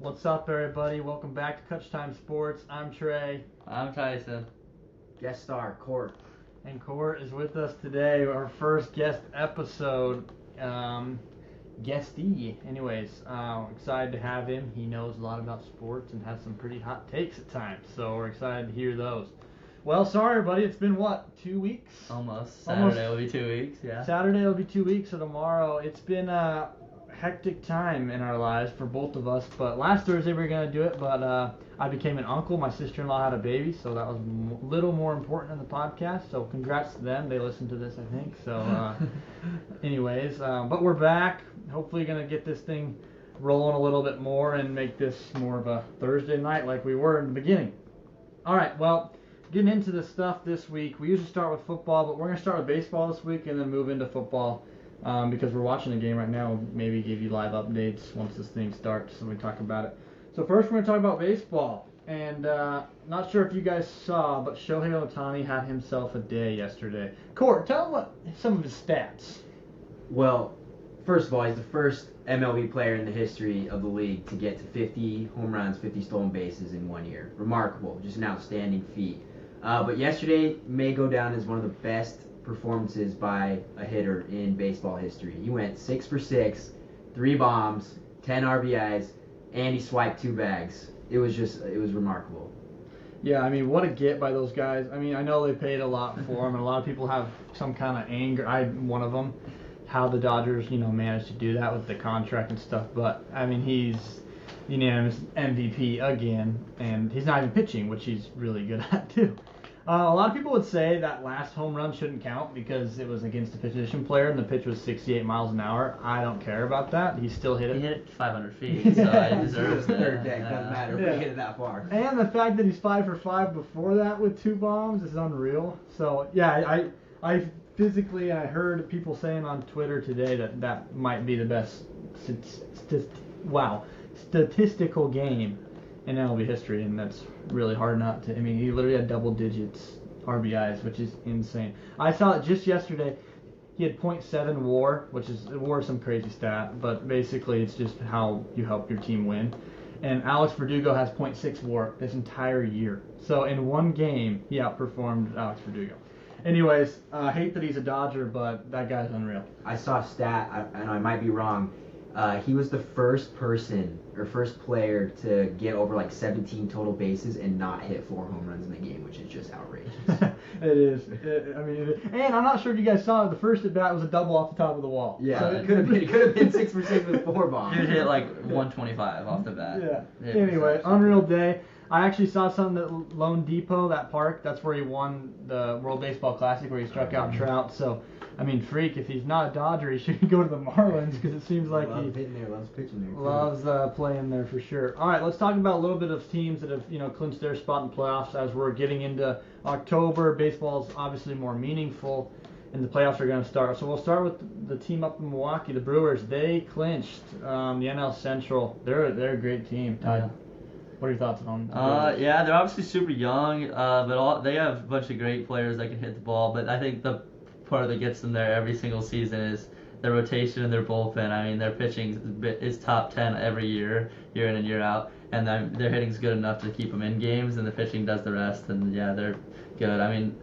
What's up, everybody? Welcome back to Clutch Time Sports. I'm Trey. I'm Tyson. Guest star, Court. And Court is with us today, our first guest episode. Guestee. Anyways, excited to have him. He knows a lot about sports and has some pretty hot takes at times, so we're excited to hear those. Well, sorry, everybody. It's been, 2 weeks? Almost. Saturday will be 2 weeks, yeah. Saturday will be 2 weeks, so tomorrow. It's been a hectic time in our lives for both of us, but last Thursday we were going to do it, but I became an uncle. My sister-in-law had a baby, so that was a little more important than the podcast, so congrats to them. They listened to this, I think, so anyways, but we're back. Hopefully going to get this thing rolling a little bit more and make this more of a Thursday night like we were in the beginning. All right, well, getting into the stuff this week, we usually start with football, but we're going to start with baseball this week and then move into football. Because we're watching the game right now, maybe give you live updates once this thing starts and we talk about it. So first we're going to talk about baseball. And not sure if you guys saw, but Shohei Ohtani had himself a day yesterday. Court, tell him what some of his stats. Well, first of all, he's the first MLB player in the history of the league to get to 50 home runs, 50 stolen bases in 1 year. Remarkable, just an outstanding feat. But yesterday may go down as one of the best performances by a hitter in baseball history. He went 6 for 6, 3 bombs, 10 RBIs, and he swiped 2 bags. It was remarkable. Yeah, I mean, what a get by those guys. I mean, I know they paid a lot for him, and a lot of people have some kind of anger. I'm one of them. How the Dodgers, managed to do that with the contract and stuff. But I mean, he's unanimous MVP again, and he's not even pitching, which he's really good at too. A lot of people would say that last home run shouldn't count because it was against a position player and the pitch was 68 miles an hour. I don't care about that. He still hit it. He hit it 500 feet, so he deserves it. Third deck, doesn't matter if he hit it that far. And the fact that he's 5 for 5 before that with 2 bombs is unreal. So, yeah, I physically, I heard people saying on Twitter today that might be the best statistical game in MLB history, and that's really hard not to. I mean, he literally had double digits RBIs, which is insane. I saw it just yesterday. He had .7 WAR, which is some crazy stat, but basically it's just how you help your team win. And Alex Verdugo has .6 WAR this entire year. So in one game, he outperformed Alex Verdugo. Anyways, I hate that he's a Dodger, but that guy's unreal. I saw a stat, and I might be wrong. He was the first player to get over 17 total bases and not hit 4 home runs in the game, which is just outrageous. It is. And I'm not sure if you guys saw it. The first at bat was a double off the top of the wall. Yeah, so it could have been 6 for 6 with 4 bombs. He would hit 125 off the bat. Yeah. Anyway, unreal day. I actually saw something at Lone Depot, that park. That's where he won the World Baseball Classic, where he struck out Trout. So, I mean, freak, if he's not a Dodger, he should go to the Marlins because it seems like he hitting there, loves pitching there. Loves playing there for sure. All right, let's talk about a little bit of teams that have clinched their spot in playoffs as we're getting into October. Baseball is obviously more meaningful, and the playoffs are going to start. So we'll start with the team up in Milwaukee, the Brewers. They clinched the NL Central. They're a great team. Yeah. What are your thoughts on? Yeah, they're obviously super young, but they have a bunch of great players that can hit the ball. But I think the part that gets them there every single season is their rotation and their bullpen. I mean, their pitching is top 10 every year in and year out, and their hitting's good enough to keep them in games, and the pitching does the rest. And yeah, they're good. I mean,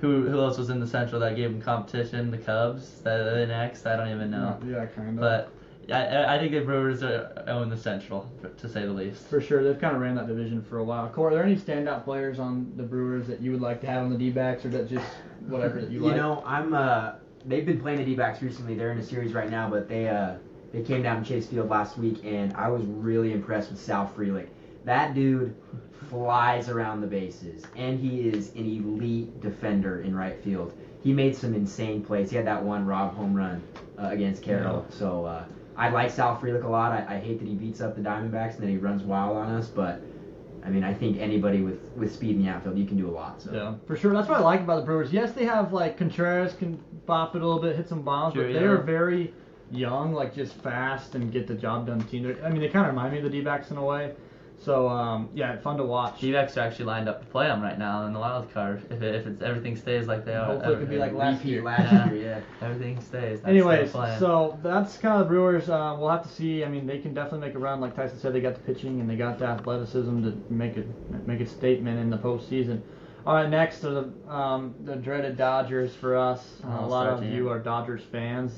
who else was in the Central that gave them competition? The Cubs. Are they next? I don't even know. Yeah, kind of. But I think the Brewers own the Central, to say the least. For sure. They've kind of ran that division for a while. Corey, are there any standout players on the Brewers that you would like to have on the D-backs, or that just whatever that you like? They've been playing the D-backs recently. They're in a series right now, but they came down to Chase Field last week, and I was really impressed with Sal Frelick. That dude flies around the bases, and he is an elite defender in right field. He made some insane plays. He had that one Rob home run against Carroll. Yeah. So I like Sal Frelick a lot. I hate that he beats up the Diamondbacks and then he runs wild on us, but I mean, I think anybody with speed in the outfield, you can do a lot. So. Yeah, for sure. That's what I like about the Brewers. Yes, they have Contreras can bop it a little bit, hit some bombs, but they are very young, just fast and get the job done team. I mean, they kind of remind me of the D-backs in a way. So yeah, fun to watch. D-backs are actually lined up to play them right now in the wild card. If it's everything stays like they are. Hopefully it could be like last Repeat year. last year, yeah. Everything stays. That's Anyways, still playing. so that's kind of the Brewers. We'll have to see. I mean, they can definitely make a run. Like Tyson said, they got the pitching and they got the athleticism to make a statement in the postseason. All right, next are the dreaded Dodgers for us. A lot of you are Dodgers fans.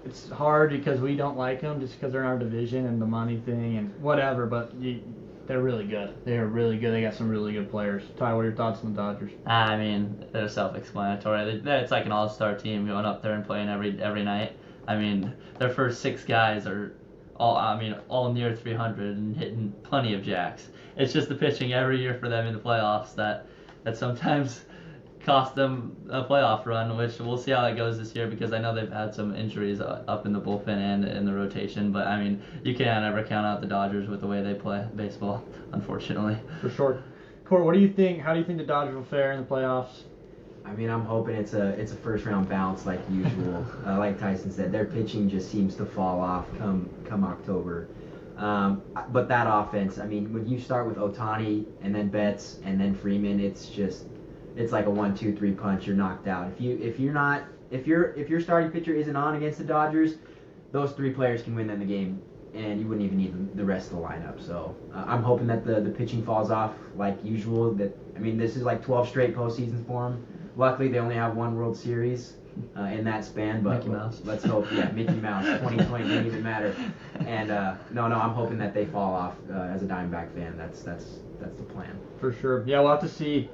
It's hard because we don't like them just because they're in our division and the money thing and whatever, but they're really good. They're really good. They got some really good players. Ty, what are your thoughts on the Dodgers? I mean, they're self-explanatory. It's like an all-star team going up there and playing every night. I mean, their first 6 guys are all near 300 and hitting plenty of jacks. It's just the pitching every year for them in the playoffs that sometimes cost them a playoff run, which we'll see how that goes this year because I know they've had some injuries up in the bullpen and in the rotation. But I mean, you can't ever count out the Dodgers with the way they play baseball, unfortunately. For sure. Corey, what do you think? How do you think the Dodgers will fare in the playoffs? I mean, I'm hoping it's a first round bounce like usual. Like Tyson said, their pitching just seems to fall off come October. But that offense, I mean, when you start with Ohtani and then Betts and then Freeman, it's like a 1-2-3 punch. You're knocked out. If your starting pitcher isn't on against the Dodgers, those 3 players can win them the game, and you wouldn't even need the rest of the lineup. So I'm hoping that the pitching falls off like usual. This is like 12 straight postseasons for them. Luckily, they only have 1 World Series in that span, but Mickey Mouse. let's hope. Yeah, Mickey Mouse. 2020 didn't even matter. And no, I'm hoping that they fall off. As a Diamondback fan, that's the plan. For sure. Yeah, we'll have to see.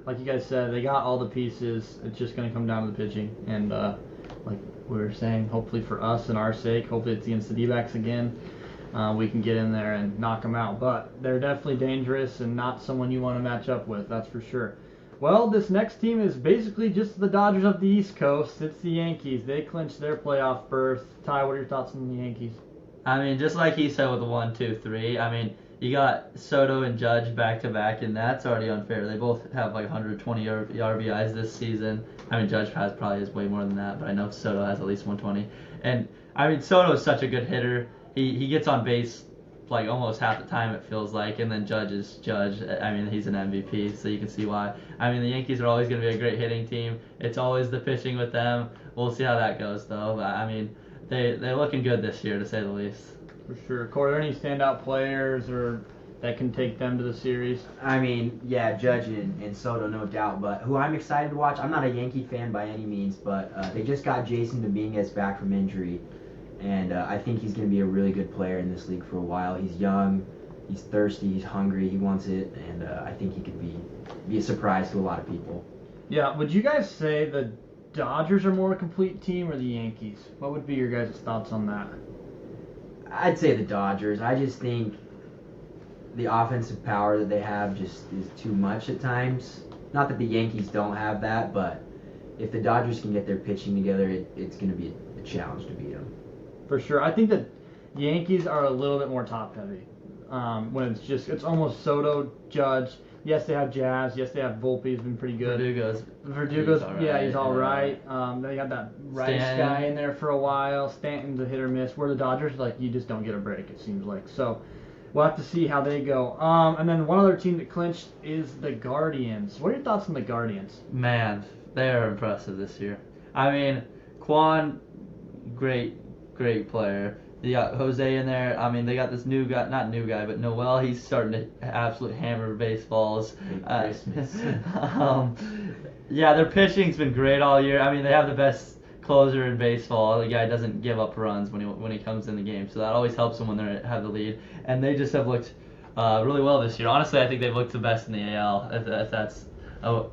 Like you guys said, they got all the pieces. It's just going to come down to the pitching. And like we were saying, hopefully for us and our sake, hopefully it's against the D-backs again. We can get in there and knock them out. But they're definitely dangerous and not someone you want to match up with, that's for sure. Well, this next team is basically just the Dodgers of the East Coast. It's the Yankees. They clinched their playoff berth. Ty, what are your thoughts on the Yankees? I mean, just like he said with the 1-2-3, I mean, you got Soto and Judge back-to-back, and that's already unfair. They both have like 120 RBIs this season. I mean, Judge probably has way more than that, but I know Soto has at least 120. And, I mean, Soto is such a good hitter. He gets on base like almost half the time, it feels like, and then Judge is Judge. I mean, he's an MVP, so you can see why. I mean, the Yankees are always going to be a great hitting team. It's always the pitching with them. We'll see how that goes, though. But, I mean, they're looking good this year, to say the least. For sure. Corey, are there any standout players or that can take them to the series? I mean, yeah, Judge and Soto, no doubt. But who I'm excited to watch, I'm not a Yankee fan by any means, but they just got Jason Dominguez back from injury. And I think he's going to be a really good player in this league for a while. He's young, he's thirsty, he's hungry, he wants it, and I think he could be a surprise to a lot of people. Yeah, would you guys say the Dodgers are more a complete team or the Yankees? What would be your guys' thoughts on that? I'd say the Dodgers. I just think the offensive power that they have just is too much at times. Not that the Yankees don't have that, but if the Dodgers can get their pitching together, it's going to be a challenge to beat them. For sure. I think that Yankees are a little bit more top-heavy. When it's almost Soto, Judge. Yes, they have Jazz. Yes, they have Volpe. He's been pretty good. Verdugo's all right. Yeah, he's all right. They got that Rice guy in there for a while. Stanton's a hit or miss. Where the Dodgers, like, you just don't get a break, it seems like. So we'll have to see how they go. And then one other team that clinched is the Guardians. What are your thoughts on the Guardians? Man, they are impressive this year. I mean, Quan, great player. You got Jose in there. I mean, they got this new guy, not new guy, but Noel. He's starting to absolutely hammer baseballs. Yeah, their pitching's been great all year. I mean, they have the best closer in baseball. The guy doesn't give up runs when he comes in the game, so that always helps them when they have the lead. And they just have looked really well this year. Honestly, I think they've looked the best in the AL. If that's an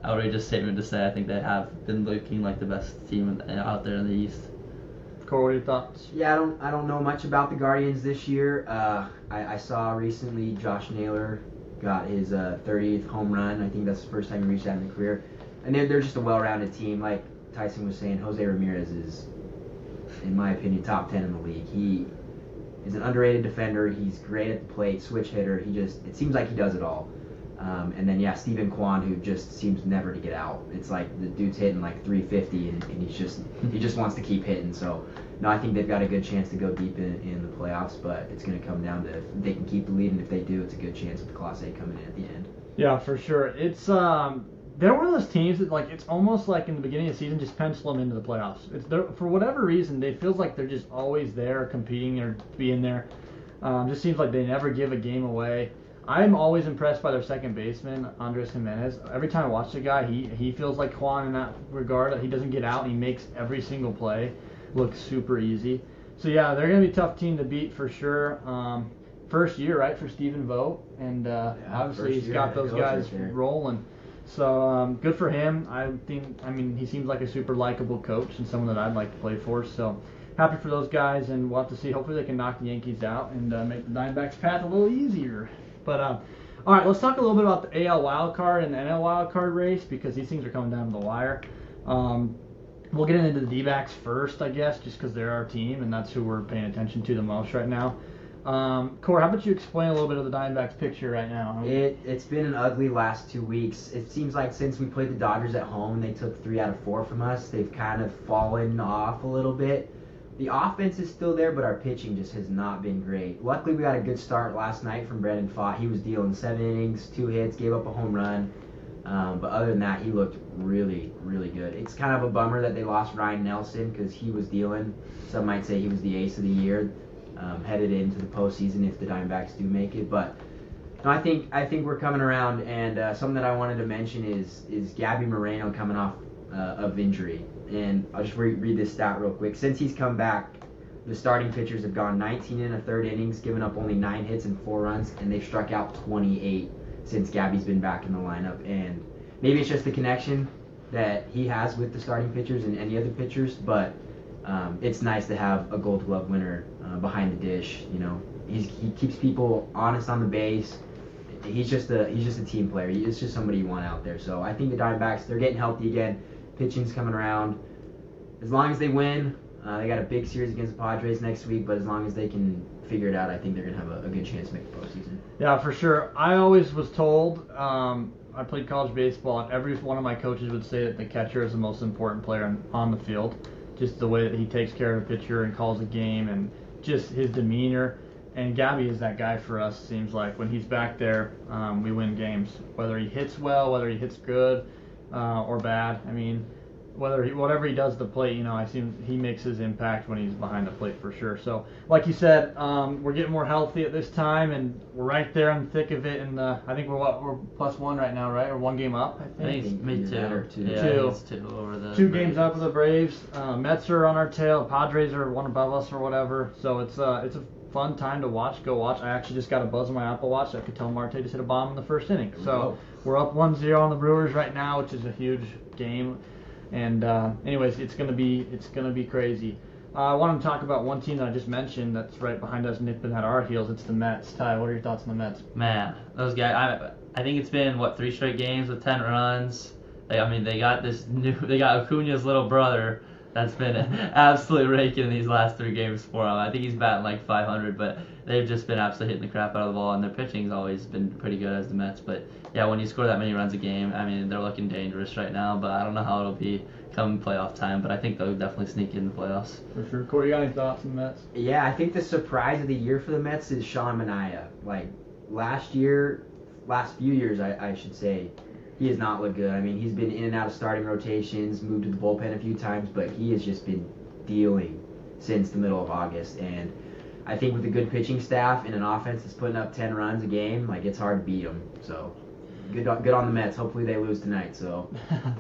outrageous statement to say, I think they have been looking like the best team out there in the East. Corey, what are your thoughts? Yeah, I don't know much about the Guardians this year. I saw recently Josh Naylor got his 30th home run. I think that's the first time he reached that in his career. And they're just a well-rounded team. Like Tyson was saying, Jose Ramirez is, in my opinion, top 10 in the league. He is an underrated defender. He's great at the plate, switch hitter. It seems like he does it all. And then Stephen Kwan, who just seems never to get out. It's like the dude's hitting like 350, and he just wants to keep hitting. So no, I think they've got a good chance to go deep in the playoffs, but it's going to come down to if they can keep the lead, and if they do, it's a good chance of the Class A coming in at the end. Yeah, for sure. It's they're one of those teams that like it's almost like in the beginning of the season just pencil them into the playoffs. It's for whatever reason they feels like they're just always there competing or being there. Just seems like they never give a game away. I'm always impressed by their second baseman, Andres Jimenez. Every time I watch the guy, he feels like Kwan in that regard. He doesn't get out, and he makes every single play look super easy. So yeah, they're gonna be a tough team to beat for sure. First year, right, for Stephen Vogt, and obviously he's got those guys rolling. So good for him. I mean, he seems like a super likable coach and someone that I'd like to play for. So happy for those guys, and we'll have to see. Hopefully they can knock the Yankees out and make the Diamondbacks' path a little easier. But all right, let's talk a little bit about the AL wildcard and the NL wildcard race because these things are coming down to the wire. We'll get into the D-backs first, I guess, just because they're our team and that's who we're paying attention to the most right now. Corey, how about you explain a little bit of the Diamondbacks picture right now? It's been an ugly last 2 weeks. It seems like since we played the Dodgers at home, they took 3 out of 4 from us. They've kind of fallen off a little bit. The offense is still there, but our pitching just has not been great. Luckily, we got a good start last night from Brendan Pfaadt. He was dealing 7 innings, 2 hits, gave up a home run. But other than that, he looked really, really good. It's kind of a bummer that they lost Ryan Nelson because he was dealing. Some might say he was the ace of the year, headed into the postseason if the Diamondbacks do make it. But no, I think we're coming around. And something that I wanted to mention is Gabby Moreno coming off of injury. And I'll just read this stat real quick. Since he's come back, the starting pitchers have gone 19 1/3 innings, given up only 9 hits and 4 runs, and they've struck out 28 since Gabby's been back in the lineup. And maybe it's just the connection that he has with the starting pitchers and any other pitchers, but it's nice to have a Gold Glove winner behind the dish. You know, he keeps people honest on the base. He's just a team player. It's just somebody you want out there. So I think the Diamondbacks, they're getting healthy again. Pitching's coming around. As long as they win, they got a big series against the Padres next week, but as long as they can figure it out, I think they're going to have a good chance to make the postseason. Yeah, for sure. I always was told, I played college baseball, and every one of my coaches would say that the catcher is the most important player on the field. Just the way that he takes care of the pitcher and calls a game and just his demeanor. And Gabby is that guy for us, seems like. When he's back there, we win games. Whether he hits well, whether he hits good or bad. I mean, whatever he does at the plate, you know, he makes his impact when he's behind the plate for sure. So, like you said, we're getting more healthy at this time, and we're right there in the thick of it. And I think we're +1 right now, right? Or 1 game up. I think it's me too. Yeah, it's 2 over the 2 games up with the Braves. Mets are on our tail. Padres are 1 above us or whatever. So it's a fun time to go watch. I actually just got a buzz on my Apple Watch. I could tell Marte just hit a bomb in the first inning. So we're up 1-0 on the Brewers right now, which is a huge game. And anyways, it's gonna be crazy. I want to talk about one team that I just mentioned that's right behind us, nipping at our heels. It's the Mets. Ty, what are your thoughts on the Mets? Man, those guys. I think it's been 3 straight games with 10 runs. They got Acuna's little brother that's been absolutely raking in these last 3 games for them. I think he's batting like 500, but they've just been absolutely hitting the crap out of the ball, and their pitching's always been pretty good as the Mets. But yeah, when you score that many runs a game, I mean, they're looking dangerous right now, but I don't know how it'll be come playoff time, but I think they'll definitely sneak in the playoffs. For sure. Corey, you got any thoughts on the Mets? Yeah, I think the surprise of the year for the Mets is Sean Manaea. Like, last few years, I should say, he has not looked good. I mean, he's been in and out of starting rotations, moved to the bullpen a few times, but he has just been dealing since the middle of August. And I think with a good pitching staff and an offense that's putting up 10 runs a game, like, it's hard to beat them. So good on the Mets. Hopefully they lose tonight. So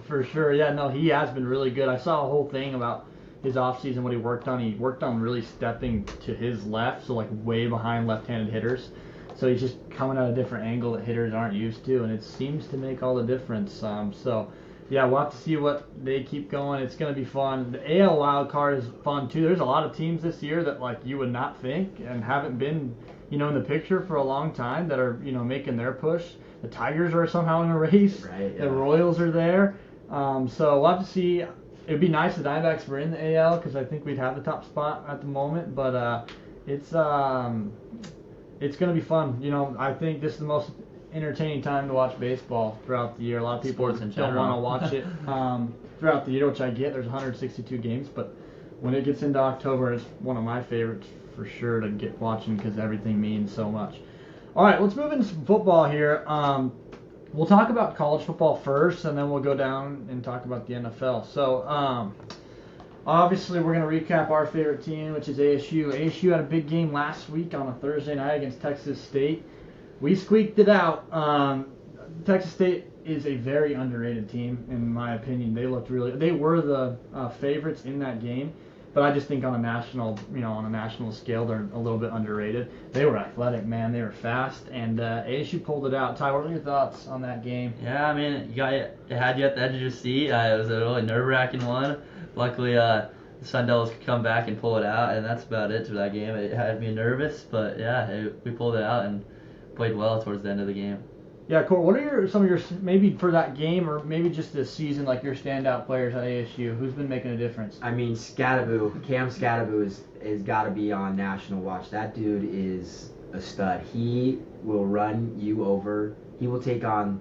for sure. Yeah, no, he has been really good. I saw a whole thing about his offseason, what he worked on. He worked on really stepping to his left, so like way behind left-handed hitters. So he's just coming at a different angle that hitters aren't used to, and it seems to make all the difference. So, yeah, we'll have to see what they keep going. It's going to be fun. The AL wild card is fun, too. There's a lot of teams this year that, like, you would not think and haven't been, in the picture for a long time that are, making their push. The Tigers are somehow in a race. Right, yeah. The Royals are there. So we'll have to see. It would be nice if the Diamondbacks were in the AL because I think we'd have the top spot at the moment. But it's going to be fun. I think this is the most entertaining time to watch baseball throughout the year. A lot of people Sports in don't general. want to watch it throughout the year, which I get. There's 162 games, but when it gets into October, it's one of my favorites for sure to get watching because everything means so much. All right, let's move into some football here. We'll talk about college football first, and then we'll go down and talk about the NFL. So, obviously, we're going to recap our favorite team, which is ASU. ASU had a big game last week on a Thursday night against Texas State. We squeaked it out. Texas State is a very underrated team, in my opinion. They were the favorites in that game, but I just think on a national scale, they're a little bit underrated. They were athletic, man. They were fast, and ASU pulled it out. Ty, what were your thoughts on that game? Yeah, I mean, it had you at the edge of your seat. It was a really nerve-wracking one. Luckily, the Sun Devils could come back and pull it out, and that's about it for that game. It had me nervous, but yeah, we pulled it out and played well towards the end of the game. Yeah, Court, what are some of your, maybe for that game or maybe just this season, like your standout players at ASU? Who's been making a difference? I mean, Cam Scadaboo is got to be on national watch. That dude is a stud. He will run you over. He will take on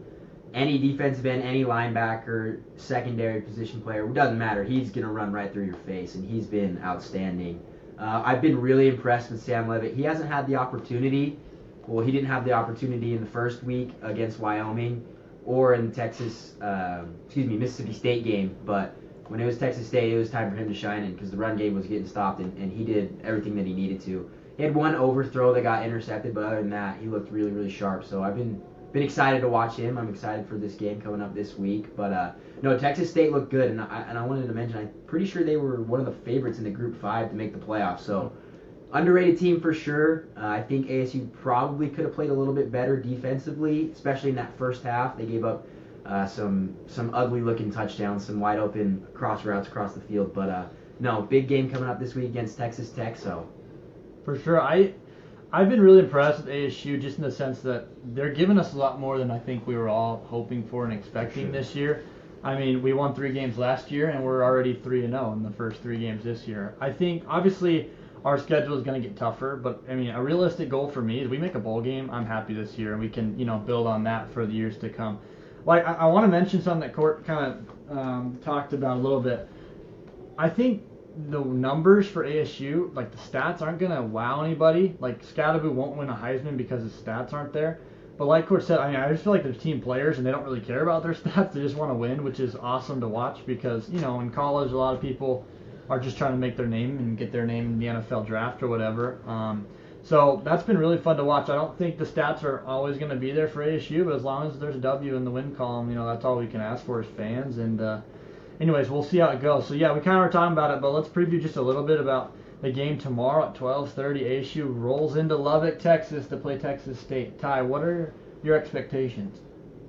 any defensive end, any linebacker, secondary position player. It doesn't matter. He's going to run right through your face, and he's been outstanding. I've been really impressed with Sam Levitt. He hasn't had the opportunity. Well, he didn't have the opportunity in the first week against Wyoming or in the Mississippi State game. But when it was Texas State, it was time for him to shine in because the run game was getting stopped, and he did everything that he needed to. He had one overthrow that got intercepted, but other than that, he looked really, really sharp. So I've been excited to watch him. I'm excited for this game coming up this week. But no, Texas State looked good, and I wanted to mention, I'm pretty sure they were one of the favorites in the Group 5 to make the playoffs. So underrated team for sure. I think ASU probably could have played a little bit better defensively, especially in that first half. They gave up some ugly-looking touchdowns, some wide-open cross routes across the field. But no, big game coming up this week against Texas Tech. So for sure, I've been really impressed with ASU just in the sense that they're giving us a lot more than I think we were all hoping for and expecting this year. I mean, we won 3 games last year, and we're already 3-0 in the first 3 games this year. I think, obviously, our schedule is going to get tougher, but, I mean, a realistic goal for me is we make a bowl game. I'm happy this year, and we can, build on that for the years to come. Like, I want to mention something that Court kind of talked about a little bit. I think the numbers for ASU, like the stats aren't going to wow anybody. Like, Scadaboo won't win a Heisman because his stats aren't there. But like Court said, I mean, I just feel like they're team players and they don't really care about their stats. They just want to win, which is awesome to watch because, in college, a lot of people are just trying to make their name and get their name in the NFL draft or whatever. So that's been really fun to watch. I don't think the stats are always going to be there for ASU, but as long as there's a W in the win column, that's all we can ask for as fans. And anyways, we'll see how it goes. So yeah, we kind of were talking about it, but let's preview just a little bit about the game tomorrow at 12:30. ASU rolls into Lubbock, Texas to play Texas State. Ty, what are your expectations?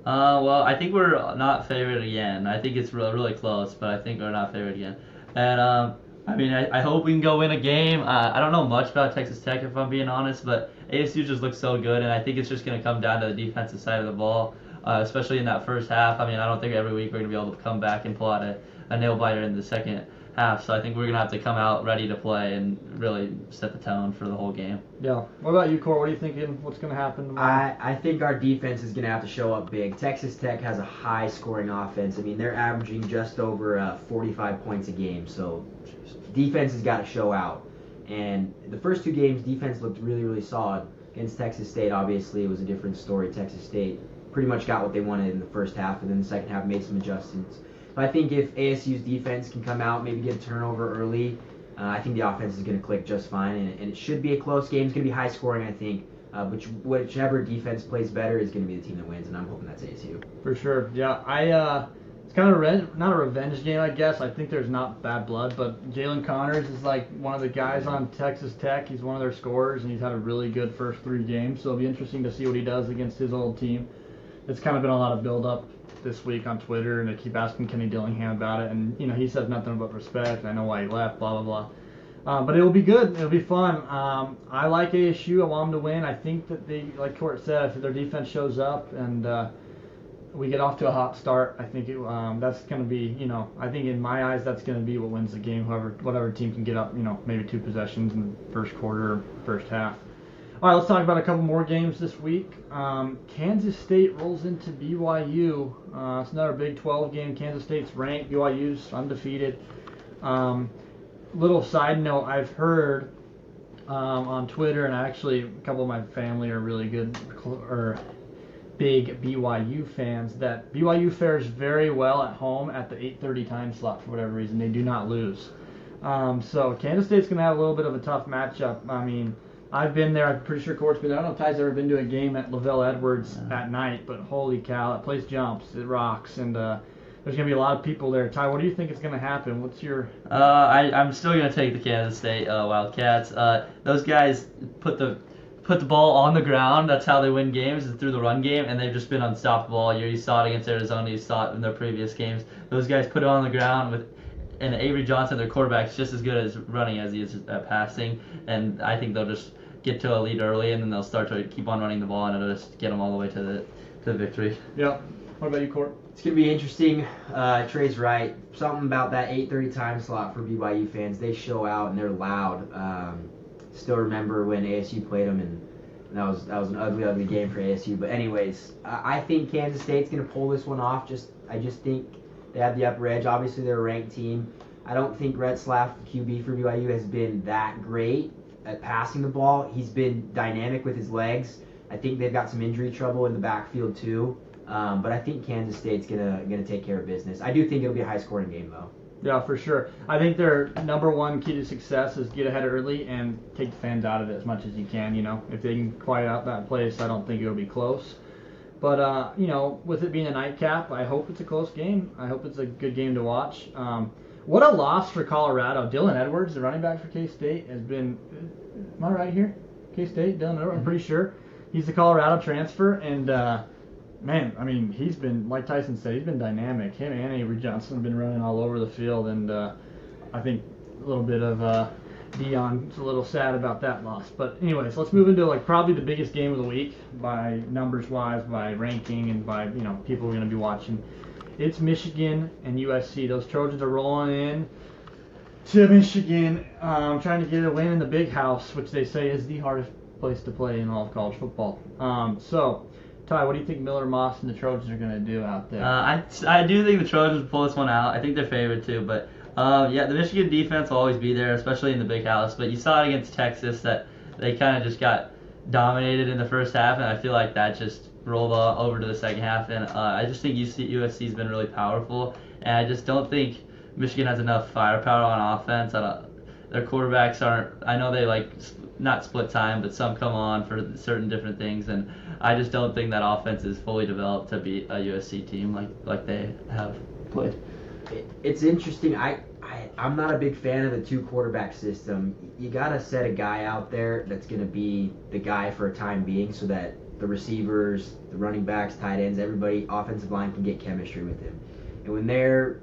Well, I think we're not favored again. I think it's really close, but I think we're not favored again. And I mean, I hope we can go win a game. I don't know much about Texas Tech if I'm being honest, but ASU just looks so good, and I think it's just going to come down to the defensive side of the ball, especially in that first half. I mean, I don't think every week we're going to be able to come back and pull out a nail biter in the second half, so I think we're going to have to come out ready to play and really set the tone for the whole game. Yeah. What about you, Cor? What are you thinking? What's going to happen tomorrow? I think our defense is going to have to show up big. Texas Tech has a high-scoring offense. I mean, they're averaging just over 45 points a game, so defense has got to show out. And the first 2 games, defense looked really, really solid. Against Texas State, obviously, it was a different story. Texas State pretty much got what they wanted in the first half, and then the second half made some adjustments. But I think if ASU's defense can come out, maybe get a turnover early, I think the offense is going to click just fine, and it should be a close game. It's going to be high scoring, I think. Whichever defense plays better is going to be the team that wins, and I'm hoping that's ASU. For sure. Yeah, it's kind of not a revenge game, I guess. I think there's not bad blood, but Jalen Connors is like one of the guys on Texas Tech. He's one of their scorers, and he's had a really good first 3 games, so it'll be interesting to see what he does against his old team. It's kind of been a lot of build-up this week on Twitter, and I keep asking Kenny Dillingham about it, and he says nothing but respect. I know why he left, blah blah blah. But it'll be good. It'll be fun. I like ASU. I want them to win. I think that they, like Court said, if their defense shows up and we get off to a hot start, I think that's going to be, I think in my eyes that's going to be what wins the game. Whatever team can get up, maybe 2 possessions in the first quarter, first half. All right, let's talk about a couple more games this week. Kansas State rolls into BYU. It's another Big 12 game. Kansas State's ranked. BYU's undefeated. Little side note, I've heard on Twitter, and actually a couple of my family are really good or big BYU fans, that BYU fares very well at home at the 8:30 time slot for whatever reason. They do not lose. So Kansas State's going to have a little bit of a tough matchup. I mean, I've been there. I'm pretty sure Court's been there. I don't know if Ty's ever been to a game at Lavelle Edwards at night, but holy cow, that place jumps. It rocks. And there's going to be a lot of people there. Ty, what do you think is going to happen? What's your... I'm still going to take the Kansas State Wildcats. Those guys put the ball on the ground. That's how they win games, is through the run game, and they've just been unstoppable all year. You saw it against Arizona. You saw it in their previous games. Those guys put it on the ground and Avery Johnson, their quarterback, is just as good as running as he is at passing, and I think they'll just get to a lead early, and then they'll start to keep on running the ball, and it'll just get them all the way to the victory. Yep. What about you, Court? It's going to be interesting. Trey's right. Something about that 8:30 time slot for BYU fans. They show out and they're loud. Still remember when ASU played them, and that was an ugly game for ASU. But anyways, I think Kansas State's going to pull this one off. I just think they have the upper edge. Obviously, they're a ranked team. I don't think Rhett Slaff, QB for BYU, has been that great at passing the ball. He's been dynamic with his legs. I think they've got some injury trouble in the backfield too. But I think Kansas State's gonna take care of business. I do think it'll be a high-scoring game though. Yeah, for sure. I think their number one key to success is get ahead early and take the fans out of it as much as you can. You know, if they can quiet out that place, I don't think it'll be close. But you know, with it being a nightcap, I hope it's a close game. I hope it's a good game to watch. What a loss for Colorado. Dylan Edwards, the running back for K-State, has been. Am I right here? K-State, Dylan Edwards. I'm pretty sure he's the Colorado transfer, and man, I mean, he's been, like Tyson said, he's been dynamic. Him and Avery Johnson have been running all over the field, and I think a little bit of Dion's a little sad about that loss. But anyways, let's move into like probably the biggest game of the week by numbers-wise, by ranking, and by people we're going to be watching. It's Michigan and USC. Those Trojans are rolling in to Michigan, trying to get a win in the Big House, which they say is the hardest place to play in all of college football. So, Ty, what do you think Miller Moss and the Trojans are going to do out there? I do think the Trojans will pull this one out. I think they're favored too, but yeah, the Michigan defense will always be there, especially in the Big House. But you saw it against Texas that they kind of just got dominated in the first half, and I feel like that just rolled over to the second half. And I just think USC's been really powerful, and I just don't think Michigan has enough firepower on offense. Their quarterbacks aren't. I know they not split time, but some come on for certain different things, and I just don't think that offense is fully developed to beat a USC team like they have played. It's interesting. I'm not a big fan of the two quarterback system. You gotta set a guy out there that's gonna be the guy for a time being, so that the receivers, the running backs, tight ends, everybody, offensive line can get chemistry with him. And when they're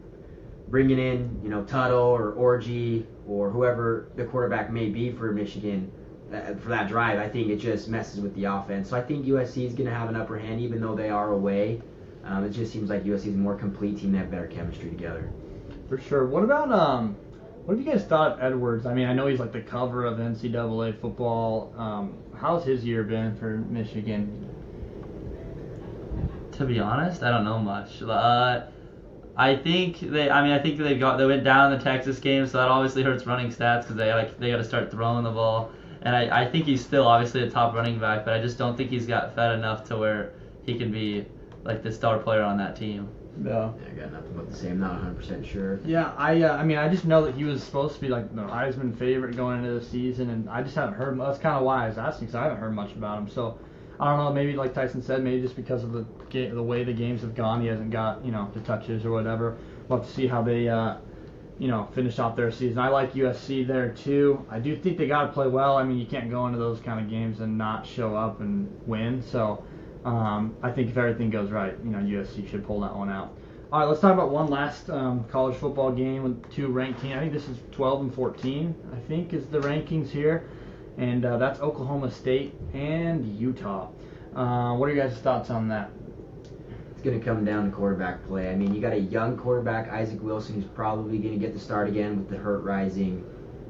bringing in, Tuttle or Orgy or whoever the quarterback may be for Michigan for that drive, I think it just messes with the offense. So I think USC is going to have an upper hand, even though they are away. It just seems like USC is a more complete team. They have better chemistry together. For sure. What about what have you guys thought of Edwards? I mean, I know he's like the cover of NCAA football. How's his year been for Michigan? To be honest, I don't know much. I think they went down in the Texas game, so that obviously hurts running stats because they got to start throwing the ball. And I think he's still obviously a top running back, but I just don't think he's got fed enough to where he can be like the star player on that team. Yeah. I got nothing but the same. Not 100% sure. Yeah, I mean, I just know that he was supposed to be like the Heisman favorite going into the season, and I just haven't heard. That's kind of why I was asking, because I haven't heard much about him. So I don't know. Maybe like Tyson said, maybe just because of the way the games have gone, he hasn't got the touches or whatever. We'll have to see how they finish off their season. I like USC there too. I do think they got to play well. I mean, you can't go into those kind of games and not show up and win. So I think if everything goes right, USC should pull that one out. All right, let's talk about one last college football game with two ranked teams. I think this is 12 and 14, I think, is the rankings here. And that's Oklahoma State and Utah. What are your guys' thoughts on that? It's going to come down to quarterback play. I mean, you got a young quarterback, Isaac Wilson, who's probably going to get the start again with the hurt rising.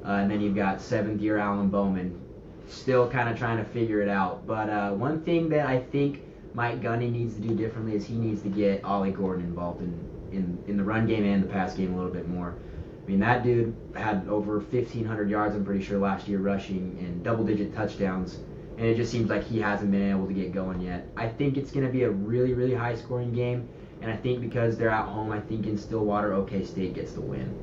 And then you've got 7th-year Alan Bowman still kind of trying to figure it out. But one thing that I think Mike Gundy needs to do differently is he needs to get Ollie Gordon involved in the run game and the pass game a little bit more. I mean, that dude had over 1,500 yards, I'm pretty sure, last year rushing and double-digit touchdowns, and it just seems like he hasn't been able to get going yet. I think it's going to be a really, really high-scoring game, and I think because they're at home, I think in Stillwater, OK State gets the win.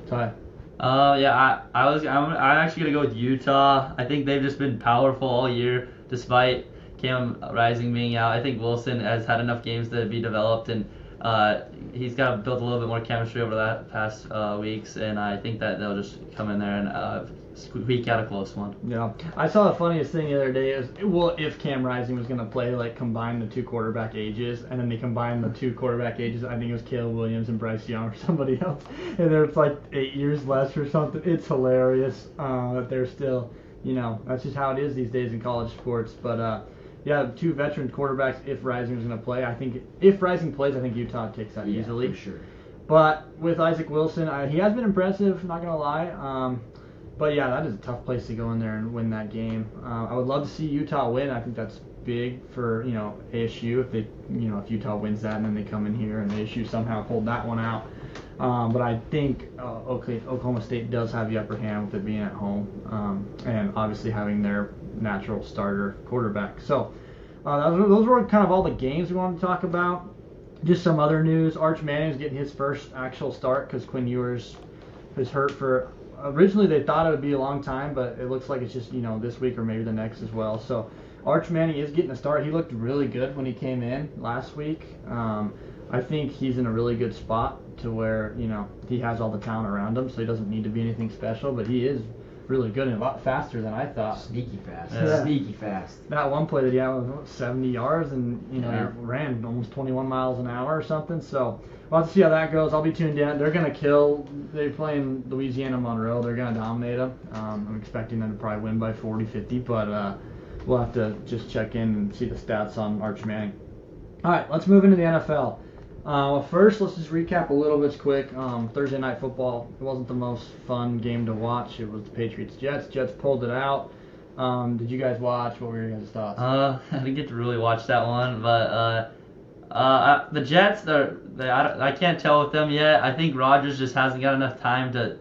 Ty. Yeah, I'm actually gonna go with Utah. I think they've just been powerful all year, despite Cam Rising being out. I think Wilson has had enough games to be developed, and he's got built a little bit more chemistry over the past weeks, and I think that they'll just come in there and squeak out a close one. Yeah, I saw the funniest thing the other day is, well, if Cam Rising was going to play, like, combine the two quarterback ages, and then they combined the two quarterback ages, I think it was Caleb Williams and Bryce Young or somebody else, and there's like 8 years less or something. It's hilarious that they're still, that's just how it is these days in college sports. But yeah, two veteran quarterbacks. If Rising was going to play, I think if Rising plays, I think Utah takes that easily. For sure. But with Isaac Wilson, he has been impressive, not going to lie. But yeah, that is a tough place to go in there and win that game. I would love to see Utah win. I think that's big for ASU if they if Utah wins that and then they come in here and ASU somehow hold that one out. But I think Oklahoma State does have the upper hand with it being at home and obviously having their natural starter quarterback. So those were kind of all the games we wanted to talk about. Just some other news. Arch Manning's getting his first actual start because Quinn Ewers is hurt for. Originally they thought it would be a long time, but it looks like it's just this week or maybe the next as well. So Arch Manning is getting a start. He looked really good when he came in last week. I think he's in a really good spot to where he has all the talent around him, so he doesn't need to be anything special. But he is really good and a lot faster than I thought. Sneaky fast. Yeah. Sneaky fast. That one play that he had was 70 yards and he ran almost 21 miles an hour or something. So we'll have to see how that goes. I'll be tuned in. They're going to kill. They're playing Louisiana Monroe. They're going to dominate them. I'm expecting them to probably win by 40, 50, but we'll have to just check in and see the stats on Arch Manning. All right, let's move into the NFL. First, let's just recap a little bit quick. Thursday Night Football, it wasn't the most fun game to watch. It was the Patriots-Jets. Jets pulled it out. Did you guys watch? What were your guys' thoughts? I didn't get to really watch that one, but the Jets, I can't tell with them yet. I think Rodgers just hasn't got enough time to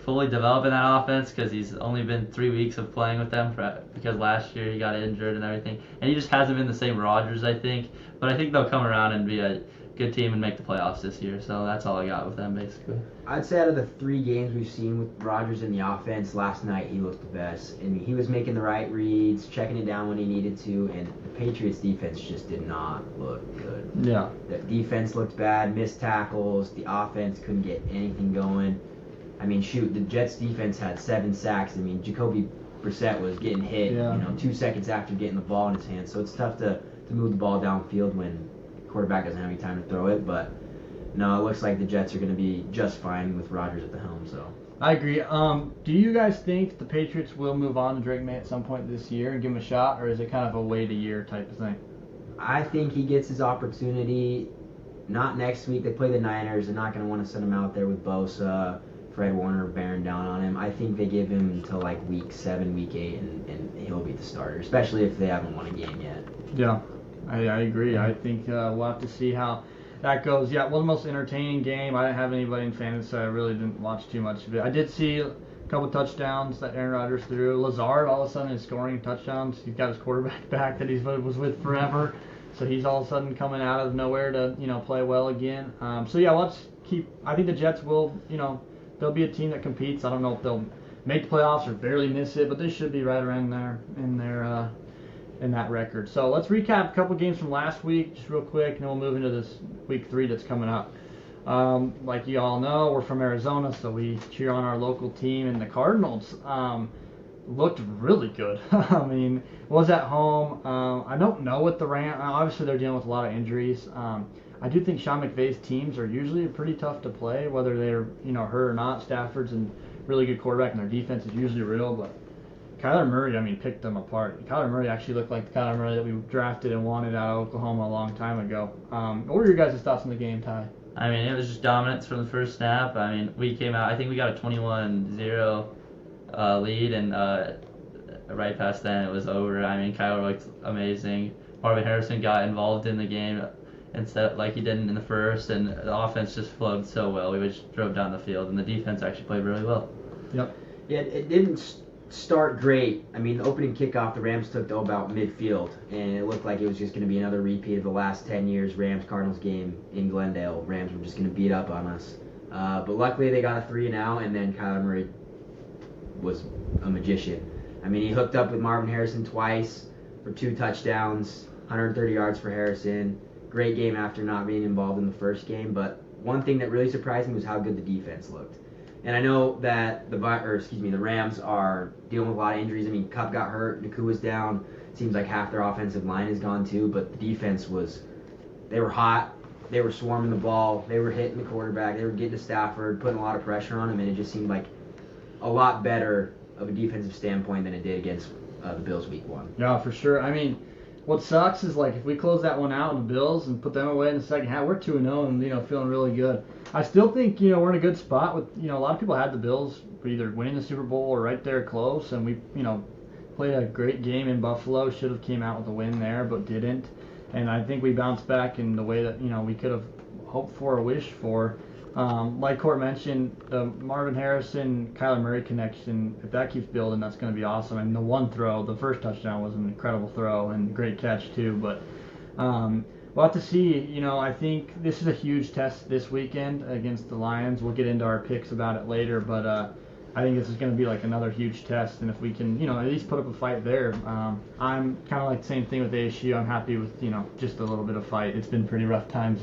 fully develop in that offense because he's only been 3 weeks of playing with them because last year he got injured and everything, and he just hasn't been the same Rodgers, I think. But I think they'll come around and be a good team and make the playoffs this year. So that's all I got with them, basically. I'd say out of the 3 games we've seen with Rodgers in the offense, last night he looked the best. And he was making the right reads, checking it down when he needed to, and the Patriots defense just did not look good. Yeah. The defense looked bad, missed tackles, the offense couldn't get anything going. I mean, shoot, the Jets defense had 7 sacks. I mean, Jacoby Brissett was getting hit, 2 seconds after getting the ball in his hands. So it's tough to move the ball downfield when quarterback doesn't have any time to throw it, but no, it looks like the Jets are going to be just fine with Rodgers at the helm. So I agree. Do you guys think the Patriots will move on to Drake May at some point this year and give him a shot, or is it kind of a wait a year type of thing? I think he gets his opportunity. Not next week. They play the Niners. They're not going to want to send him out there with Bosa, Fred Warner bearing down on him. I think they give him until week 7, week 8, and he'll be the starter, especially if they haven't won a game yet. Yeah. I agree. I think we'll have to see how that goes. Yeah, it was the most entertaining game. I didn't have anybody in fantasy, so I really didn't watch too much of it. I did see a couple touchdowns that Aaron Rodgers threw. Lazard all of a sudden is scoring touchdowns. He's got his quarterback back that he was with forever, so he's all of a sudden coming out of nowhere to play well again. So yeah, let's keep. I think the Jets will they'll be a team that competes. I don't know if they'll make the playoffs or barely miss it, but they should be right around there in that record. So let's recap a couple games from last week just real quick, and then we'll move into this week 3 that's coming up. Like you all know, we're from Arizona, so we cheer on our local team, and the Cardinals looked really good. I mean, was at home. I don't know what the Rams. Obviously, they're dealing with a lot of injuries. I do think Sean McVay's teams are usually pretty tough to play, whether they're hurt or not. Stafford's a really good quarterback, and their defense is usually real, but Kyler Murray, picked them apart. Kyler Murray actually looked like the Kyler Murray that we drafted and wanted out of Oklahoma a long time ago. What were your guys' thoughts on the game, Ty? It was just dominance from the first snap. We came out, I think we got a 21-0 lead, and right past then it was over. I mean, Kyler looked amazing. Marvin Harrison got involved in the game instead like he didn't in the first, and the offense just flowed so well. We just drove down the field, and the defense actually played really well. Yep. Yeah, it didn't start great. I mean, the opening kickoff, the Rams took to about midfield, and it looked like it was just going to be another repeat of the last 10 years Rams-Cardinals game in Glendale. Rams were just going to beat up on us. But luckily they got a 3 and out, and then Kyler Murray was a magician. I mean, he hooked up with Marvin Harrison twice for 2 touchdowns, 130 yards for Harrison. Great game after not being involved in the first game, but one thing that really surprised me was how good the defense looked. And I know that the Rams are dealing with a lot of injuries. I mean, Kupp got hurt, Nakua's down. Seems like half their offensive line is gone too, but the defense they were hot. They were swarming the ball. They were hitting the quarterback. They were getting to Stafford, putting a lot of pressure on him, and it just seemed like a lot better of a defensive standpoint than it did against the Bills week 1. Yeah, for sure. I mean, what sucks is like if we close that one out in the Bills and put them away in the second half, we're 2-0 and feeling really good. I still think we're in a good spot with a lot of people had the Bills either winning the Super Bowl or right there close, and we played a great game in Buffalo. Should have came out with a win there, but didn't. And I think we bounced back in the way that we could have hoped for or wished for. Like Court mentioned, the Marvin Harrison Kyler Murray connection, if that keeps building, that's going to be awesome. I mean, the one throw, the first touchdown was an incredible throw and great catch too. But we'll have to see. I think this is a huge test this weekend against the Lions. We'll get into our picks about it later, but I think this is going to be like another huge test. And if we can, at least put up a fight there, I'm kind of like the same thing with ASU. I'm happy with just a little bit of fight. It's been pretty rough times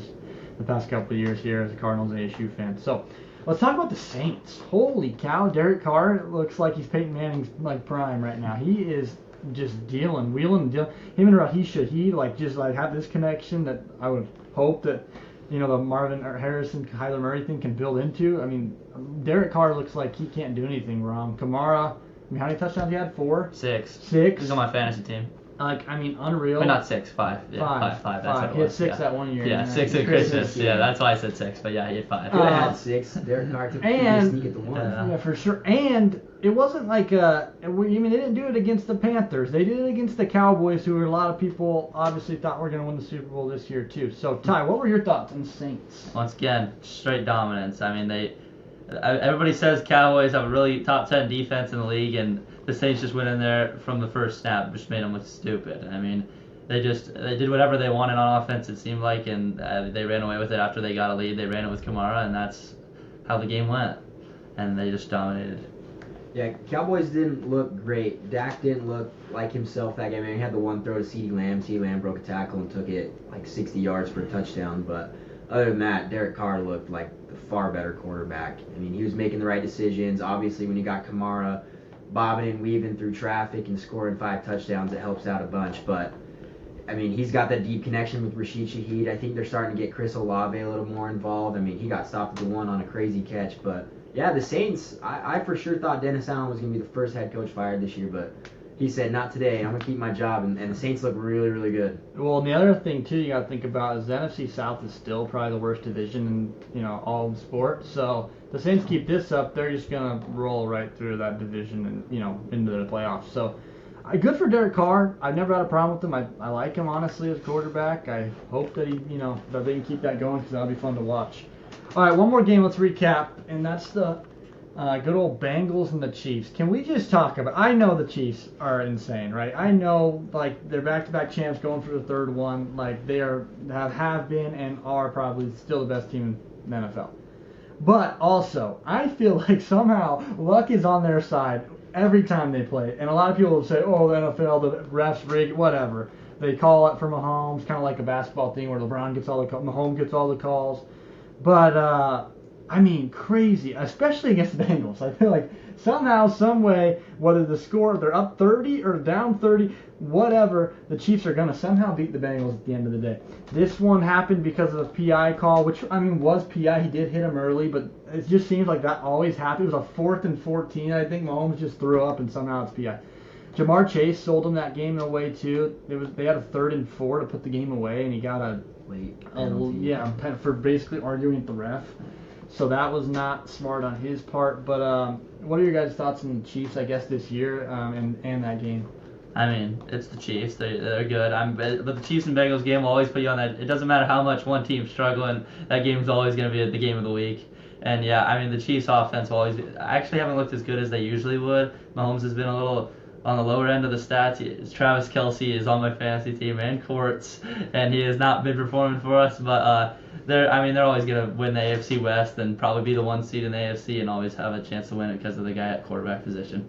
the past couple of years here as a Cardinals and ASU fan. So let's talk about the Saints. Holy cow, Derek Carr looks like he's Peyton Manning's like prime right now. He is just wheeling and dealing. Him and Rahisha, he just have this connection that I would hope that the Marvin Harrison Kyler Murray thing can build into. I mean, Derek Carr looks like he can't do anything wrong. Kamara, how many touchdowns he had? 4? 6. 6. He's on my fantasy team. Unreal. But not 6, 5. Yeah, 5. That's what it He had was. 6 that one year. Yeah, 6 at Christmas. Yeah, that's why I said 6. But yeah, he had 5. Could have had 6. Derek Carr took and- the sneak at the 1. Yeah, for sure. And it wasn't like they didn't do it against the Panthers. They did it against the Cowboys, who a lot of people obviously thought were going to win the Super Bowl this year too. So, Ty, what were your thoughts on the Saints? Once again, straight dominance. I mean, everybody says Cowboys have a really top 10 defense in the league, and the Saints just went in there from the first snap, just made them look stupid. I mean, they did whatever they wanted on offense, it seemed like, and they ran away with it after they got a lead. They ran it with Kamara, and that's how the game went. And they just dominated. Yeah, Cowboys didn't look great. Dak didn't look like himself that game. I mean, he had the one throw to CeeDee Lamb. CeeDee Lamb broke a tackle and took it like 60 yards for a touchdown. But other than that, Derek Carr looked like the far better quarterback. I mean, he was making the right decisions. Obviously, when you got Kamara bobbing and weaving through traffic and scoring 5 touchdowns, it helps out a bunch. But I mean, he's got that deep connection with Rashid Shaheed. I think they're starting to get Chris Olave a little more involved. I mean, he got stopped at the 1 on a crazy catch. But yeah, the Saints, I for sure thought Dennis Allen was going to be the first head coach fired this year, but he said, not today, I'm going to keep my job, and the Saints look really, really good. Well, and the other thing, too, you got to think about is the NFC South is still probably the worst division in all of sports. So the Saints keep this up, they're just going to roll right through that division and into the playoffs. So good for Derek Carr. I've never had a problem with him. I like him, honestly, as quarterback. I hope that that they can keep that going because that'll be fun to watch. All right, one more game. Let's recap, and that's the good old Bengals and the Chiefs. Can we just talk about? I know the Chiefs are insane, right? I know they're back-to-back champs, going for the third one. Like they have been and are probably still the best team in the NFL. But also, I feel like somehow luck is on their side every time they play. And a lot of people will say, "Oh, the NFL, the refs rig, whatever." They call it for Mahomes, kind of like a basketball thing where LeBron gets all the Mahomes gets all the calls. But, I mean, crazy, especially against the Bengals. I feel like somehow, some way, whether the score, they're up 30 or down 30, whatever, the Chiefs are going to somehow beat the Bengals at the end of the day. This one happened because of the PI call, which, I mean, was PI. He did hit him early, but it just seems like that always happens. It was a 4th and 14, I think. Mahomes just threw up, and somehow it's PI. Jamar Chase sold him that game away, too. They had a 3rd and 4 to put the game away, and he got a for basically arguing with the ref. So that was not smart on his part. But what are your guys' thoughts on the Chiefs, I guess, this year and that game? I mean, it's the Chiefs. They're good. But the Chiefs and Bengals game will always put you on that. It doesn't matter how much one team's struggling. That game's always going to be the game of the week. And yeah, I mean, the Chiefs offense will always be. I actually haven't looked as good as they usually would. Mahomes has been a little on the lower end of the stats. Travis Kelce is on my fantasy team and Courts, and he has not been performing for us. But they're always going to win the AFC West and probably be the 1 seed in the AFC and always have a chance to win it because of the guy at quarterback position.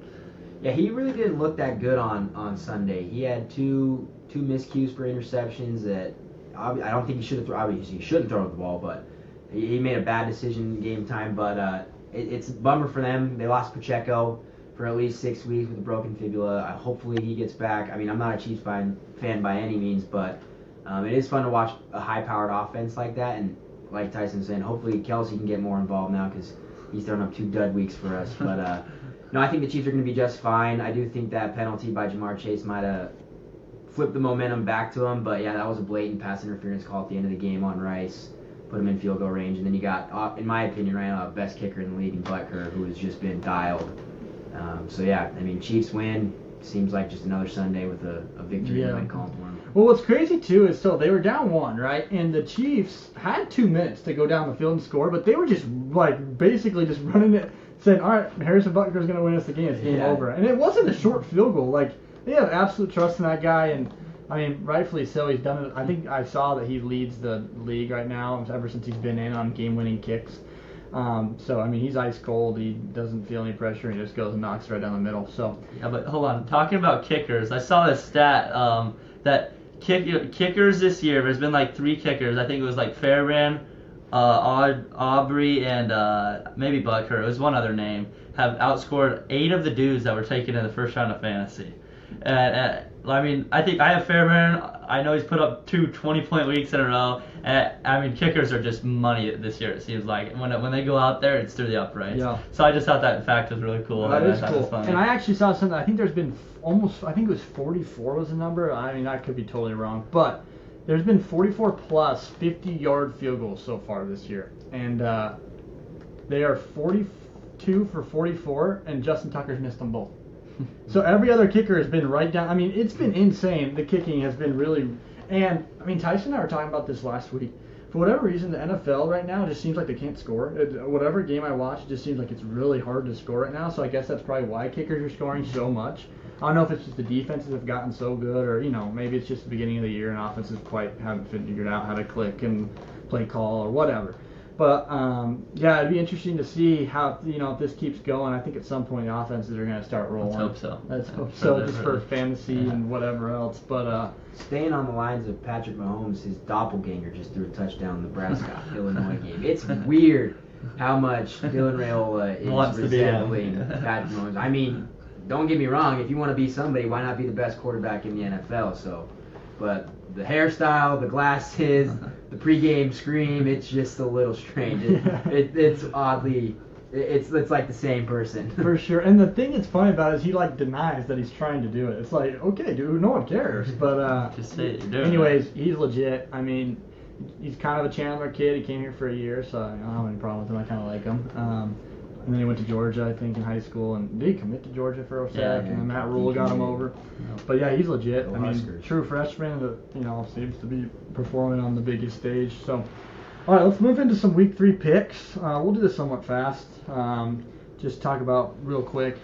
Yeah, he really didn't look that good on Sunday. He had two miscues for interceptions that I don't think he should have thrown. Obviously, he shouldn't throw the ball, but he made a bad decision in game time. But it's a bummer for them. They lost Pacheco for at least 6 weeks with a broken fibula. Hopefully he gets back. I mean, I'm not a Chiefs fan by any means, but it is fun to watch a high-powered offense like that. And like Tyson was saying, hopefully Kelce can get more involved now because he's thrown up 2 dud weeks for us. But no, I think the Chiefs are going to be just fine. I do think that penalty by Jamar Chase might have flipped the momentum back to him. But yeah, that was a blatant pass interference call at the end of the game on Rice. Put him in field goal range. And then you got, in my opinion, right now, best kicker in the league in Butker, who has just been dialed. So yeah, I mean, Chiefs win. Seems like just another Sunday with a victory in the win column for them. Well, what's crazy too is they were down 1, right? And the Chiefs had 2 minutes to go down the field and score, but they were just basically just running it, saying, "All right, Harrison Butker's going to win us the game. It's game over." And it wasn't a short field goal. Like, they have absolute trust in that guy, and I mean, rightfully so. He's done it. I think I saw that he leads the league right now ever since he's been in on game-winning kicks. So, I mean, he's ice cold. He doesn't feel any pressure. He just goes and knocks right down the middle. So. Yeah, but hold on. Talking about kickers, I saw this stat that kickers this year, there's been like 3 kickers. I think it was like Fairbairn, Aubrey, and maybe Butker. It was one other name. Have outscored 8 of the dudes that were taken in the first round of fantasy. And I mean, I think I have Fairbairn. I know he's put up 2 20-point weeks in a row. I mean, kickers are just money this year, it seems like. When they go out there, it's through the uprights. Yeah. So I just thought that fact was really cool. That is cool. And I actually saw something. I think there's been I think it was 44 was the number. I mean, I could be totally wrong. But there's been 44 plus 50-yard field goals so far this year. And they are 42 for 44, and Justin Tucker's missed them both. So every other kicker has been right down. I mean, it's been insane. The kicking has been really. And, I mean, Tyson and I were talking about this last week. For whatever reason, the NFL right now just seems like they can't score. Whatever game I watch, it just seems like it's really hard to score right now. So I guess that's probably why kickers are scoring so much. I don't know if it's just the defenses have gotten so good, or, maybe it's just the beginning of the year and offenses haven't figured out how to click and play call or whatever. But, yeah, it'd be interesting to see how, if this keeps going. I think at some point the offenses are going to start rolling. Let's hope so. Let's hope so, just for fantasy and whatever else. But staying on the lines of Patrick Mahomes, his doppelganger just threw a touchdown in the Nebraska-Illinois game. It's weird how much Dylan Raiola is resembling Patrick Mahomes. I mean, don't get me wrong. If you want to be somebody, why not be the best quarterback in the NFL? But the hairstyle, the glasses, the pregame scream, it's just a little strange. It's oddly, it's like the same person. For sure. And the thing that's funny about it is he denies that he's trying to do it. It's like, okay, dude, no one cares. But just say you're doing anyways, he's legit. I mean, he's kind of a Chandler kid. He came here for a year, so I don't have any problem with him. I kind of like him. And then he went to Georgia, I think, in high school. And did he commit to Georgia for OSAC? Yeah, and then Matt Rule got him over. Yeah. But yeah, he's legit. I mean, Huskers. true freshman that seems to be performing on the biggest stage. So, all right, let's move into some Week 3 picks. We'll do this somewhat fast. Just talk about real quick.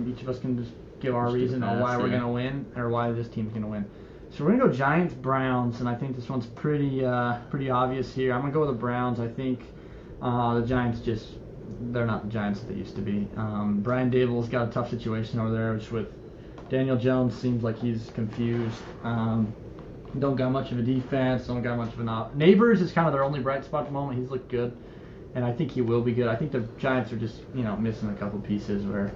Each of us can just give our reason on why we're going to win or why this team's going to win. So we're going to go Giants-Browns, and I think this one's pretty obvious here. I'm going to go with the Browns. I think the Giants they're not the Giants that they used to be. Brian Daboll's got a tough situation over there, which with Daniel Jones seems like he's confused. Don't got much of a defense. Don't got much of an Neighbors is kind of their only bright spot at the moment. He's looked good, and I think he will be good. I think the Giants are just missing a couple pieces where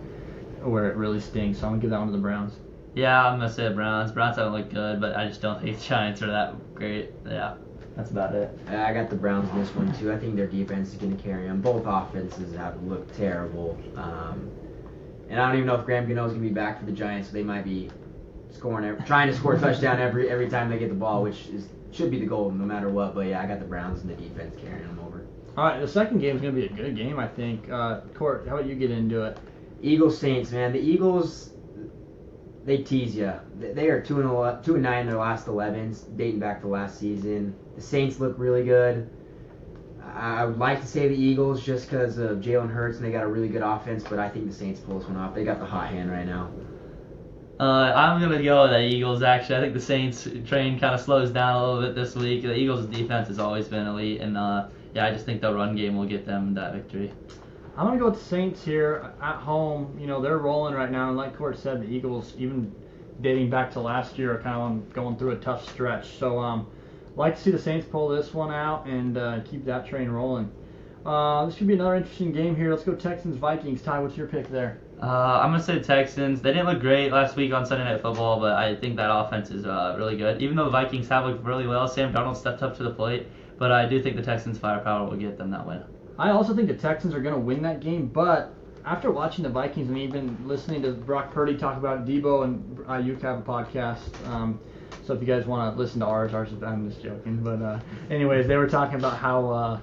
it really stings. So I'm gonna give that one to the Browns. Yeah, I'm gonna say the Browns. Browns haven't looked good, but I just don't think the Giants are that great. Yeah. That's about it. I got the Browns in this one, too. I think their defense is going to carry them. Both offenses have looked terrible. And I don't even know if Graham Gano's going to be back for the Giants, so they might be trying to score a touchdown every time they get the ball, which should be the goal no matter what. But, yeah, I got the Browns and the defense carrying them over. All right, the second game is going to be a good game, I think. Court, how about you get into it? Eagles Saints, man. The Eagles, they tease you. They are 2-9 in their last 11s, dating back to last season. The Saints look really good. I would like to say the Eagles just because of Jalen Hurts and they got a really good offense, but I think the Saints pull this one off. They got the hot hand right now. I'm going to go with the Eagles, actually. I think the Saints train kind of slows down a little bit this week. The Eagles' defense has always been elite, and I just think the run game will get them that victory. I'm going to go with the Saints here at home. You know, they're rolling right now, and like Court said, the Eagles, even dating back to last year, are kind of going through a tough stretch. So, like to see the Saints pull this one out and keep that train rolling. This should be another interesting game here. Let's go Texans-Vikings. Ty, what's your pick there? I'm going to say the Texans. They didn't look great last week on Sunday Night Football, but I think that offense is really good. Even though the Vikings have looked really well, Sam Darnold stepped up to the plate, but I do think the Texans' firepower will get them that win. I also think the Texans are going to win that game, but after watching the Vikings and even listening to Brock Purdy talk about Debo and Ayuk have a podcast, so if you guys want to listen to ours is, I'm just joking. But anyways, they were talking about how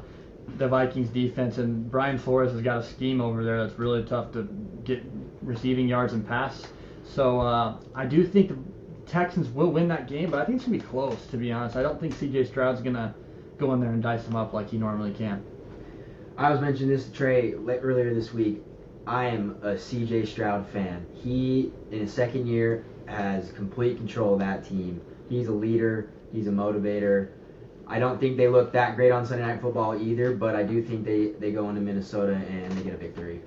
the Vikings defense and Brian Flores has got a scheme over there that's really tough to get receiving yards and pass. So I do think the Texans will win that game, but I think it's going to be close, to be honest. I don't think C.J. Stroud's going to go in there and dice them up like he normally can. I was mentioning this to Trey earlier this week. I am a C.J. Stroud fan. He, in his second year, has complete control of that team. He's a leader. He's a motivator. I don't think they look that great on Sunday Night Football either, but I do think they go into Minnesota and they get a victory.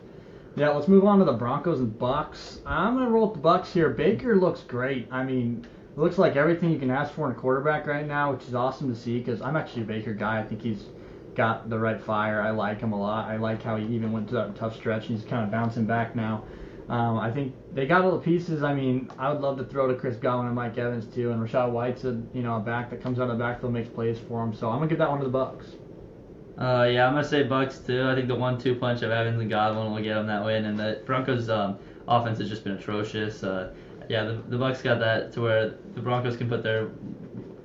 Yeah, let's move on to the Broncos and Bucks. I'm going to roll with the Bucks here. Baker looks great. I mean, it looks like everything you can ask for in a quarterback right now, which is awesome to see because I'm actually a Baker guy. I think he's got the right fire. I like him a lot. I like how he even went through that tough stretch. He's kind of bouncing back now. I think they got all the pieces. I mean, I would love to throw to Chris Godwin and Mike Evans too, and Rachaad White's a back that comes out of the backfield, makes plays for him. So I'm gonna give that one to the Bucks. I'm gonna say Bucks too. I think the 1-2 punch of Evans and Godwin will get them that win, and the Broncos' offense has just been atrocious. The Bucks got that to where the Broncos can put their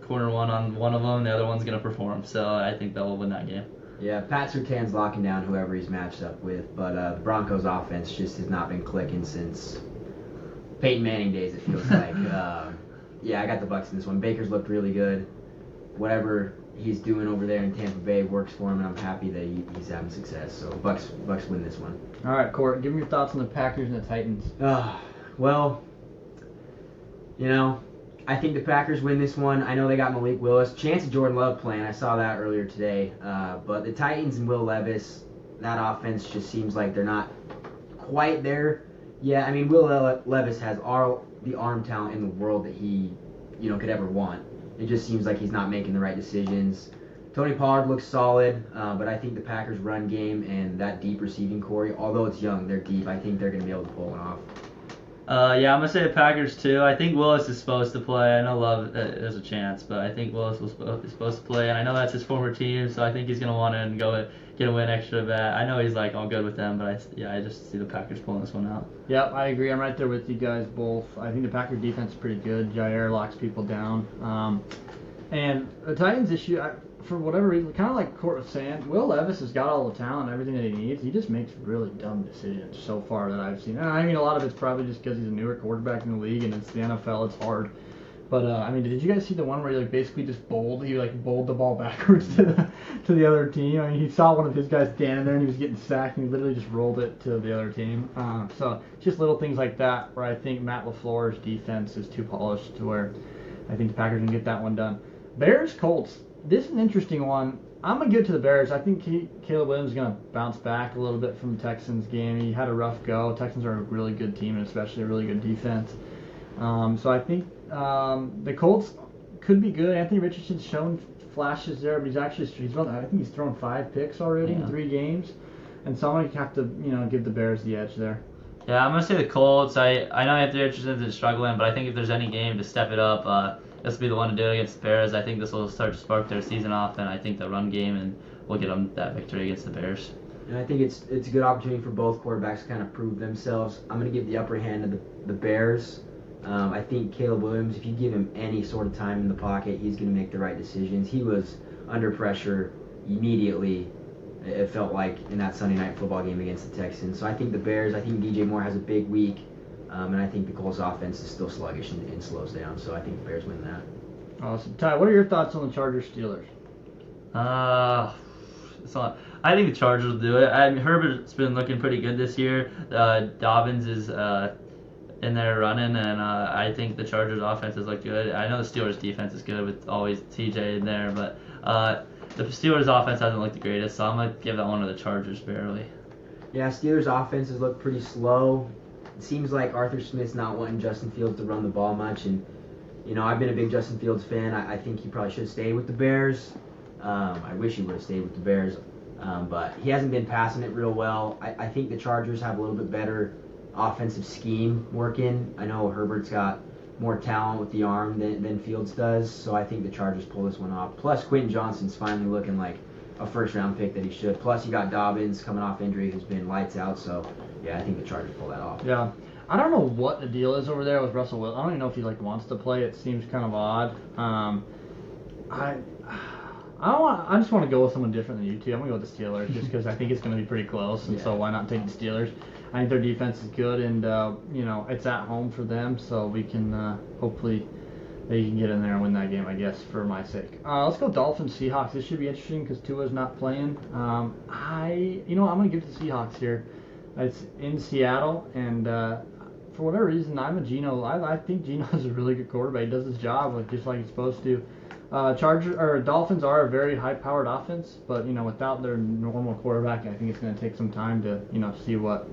corner one on one of them, the other one's gonna perform. So I think they'll win that game. Yeah, Pat Surtain's locking down whoever he's matched up with, but the Broncos' offense just has not been clicking since Peyton Manning days, it feels like. I got the Bucks in this one. Baker's looked really good. Whatever he's doing over there in Tampa Bay works for him, and I'm happy that he's having success. So Bucks win this one. All right, Court, give me your thoughts on the Packers and the Titans. I think the Packers win this one. I know they got Malik Willis. Chance of Jordan Love playing. I saw that earlier today. But the Titans and Will Levis, that offense just seems like they're not quite there. Yeah, I mean, Will Levis has all the arm talent in the world that he, could ever want. It just seems like he's not making the right decisions. Tony Pollard looks solid, but I think the Packers' run game and that deep receiving core, although it's young, they're deep. I think they're going to be able to pull one off. I'm going to say the Packers too. I think Willis is supposed to play. I know Love there's a chance, but I think Willis is supposed to play, and I know that's his former team, so I think he's going to want to go get a win extra bad. I know he's all good with them, but I just see the Packers pulling this one out. Yep, I agree. I'm right there with you guys both. I think the Packers defense is pretty good. Jair locks people down. And the Titans issue, for whatever reason, kind of like Court was saying, Will Levis has got all the talent and everything that he needs. He just makes really dumb decisions so far that I've seen. And I mean, a lot of it's probably just because he's a newer quarterback in the league and it's the NFL. It's hard. But did you guys see the one where he basically just bowled? He bowled the ball backwards to the other team. I mean, he saw one of his guys standing there and he was getting sacked and he literally just rolled it to the other team. So just little things like that where I think Matt LaFleur's defense is too polished to where I think the Packers can get that one done. Bears Colts. This is an interesting one. I'm going to give it to the Bears. I think Caleb Williams is going to bounce back a little bit from the Texans game. He had a rough go. Texans are a really good team and especially a really good defense. So I think the Colts could be good. Anthony Richardson's shown flashes there, but I think he's thrown 5 picks already in 3 games. And so I'm going to have to, give the Bears the edge there. Yeah, I'm going to say the Colts. I know Anthony Richardson's struggling, but I think if there's any game to step it up, this will be the one to do it against the Bears. I think this will start to spark their season off, and I think the run game and will get them that victory against the Bears. And I think it's a good opportunity for both quarterbacks to kind of prove themselves. I'm going to give the upper hand to the Bears. I think Caleb Williams, if you give him any sort of time in the pocket, he's going to make the right decisions. He was under pressure immediately It felt like in that Sunday night football game against the Texans. So I think the Bears, I think DJ Moore has a big week, and I think the Colts offense is still sluggish and slows down. So I think the Bears win that. Awesome. Ty, what are your thoughts on the Chargers Steelers? So I think the Chargers will do it. Herbert's been looking pretty good this year. Dobbins is in there running, and I think the Chargers offense has looked good. I know the Steelers defense is good with always TJ in there, but the Steelers offense hasn't looked the greatest, so I'm going to give that one to the Chargers barely. Yeah, Steelers offense has looked pretty slow. It seems like Arthur Smith's not wanting Justin Fields to run the ball much, and I've been a big Justin Fields fan. I think he probably should stay with the Bears. I wish he would have stayed with the Bears, but he hasn't been passing it real well. I think the Chargers have a little bit better offensive scheme working. I know Herbert's got more talent with the arm than Fields does, so I think the Chargers pull this one off. Plus, Quentin Johnston's finally looking like a first-round pick that he should. Plus, you got Dobbins coming off injury who's been lights out, so yeah, I think the Chargers pull that off. Yeah. I don't know what the deal is over there with Russell Wilson. I don't even know if he wants to play. It seems kind of odd. I just want to go with someone different than you two. I'm going to go with the Steelers just because I think it's going to be pretty close, and so why not take the Steelers? I think their defense is good, and it's at home for them, so we can hopefully they can get in there and win that game, I guess, for my sake. Let's go Dolphins Seahawks. This should be interesting because Tua's not playing. I'm going to give it to the Seahawks here. It's in Seattle, and for whatever reason, I'm a Geno. I think Geno's a really good quarterback. He does his job just like he's supposed to. Dolphins are a very high-powered offense, but without their normal quarterback, I think it's going to take some time to see what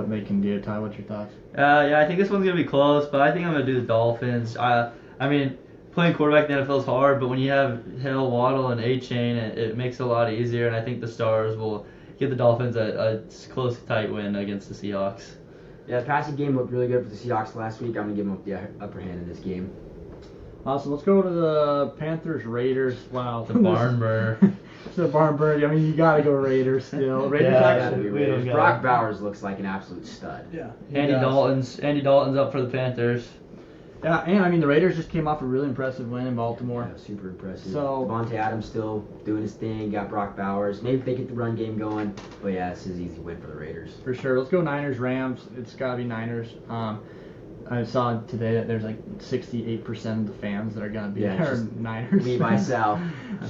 they can do. Ty, what's your thoughts? Yeah, I think this one's gonna be close, but I think I'm gonna do the Dolphins. I mean, playing quarterback in the NFL is hard, but when you have Hill, Waddle, and A-Chain, it makes it a lot easier, and I think the Stars will give the Dolphins a close, tight win against the Seahawks. Yeah, the passing game looked really good for the Seahawks last week. I'm gonna give them the upper hand in this game. Awesome. Let's go to the Panthers Raiders. Wow. The barn burner. It's a barn burner. I mean, you gotta go Raiders still. Raiders Gotta be Raiders. Brock Bowers looks like an absolute stud. Yeah. Andy Dalton's up for the Panthers. Yeah, and I mean the Raiders just came off a really impressive win in Baltimore. Yeah, super impressive. So Devontae Adams still doing his thing. Got Brock Bowers. Maybe if they get the run game going. But yeah, this is an easy win for the Raiders. For sure. Let's go Niners Rams. It's gotta be Niners. I saw today that there's 68% of the fans that are gonna be there Niners. Me myself.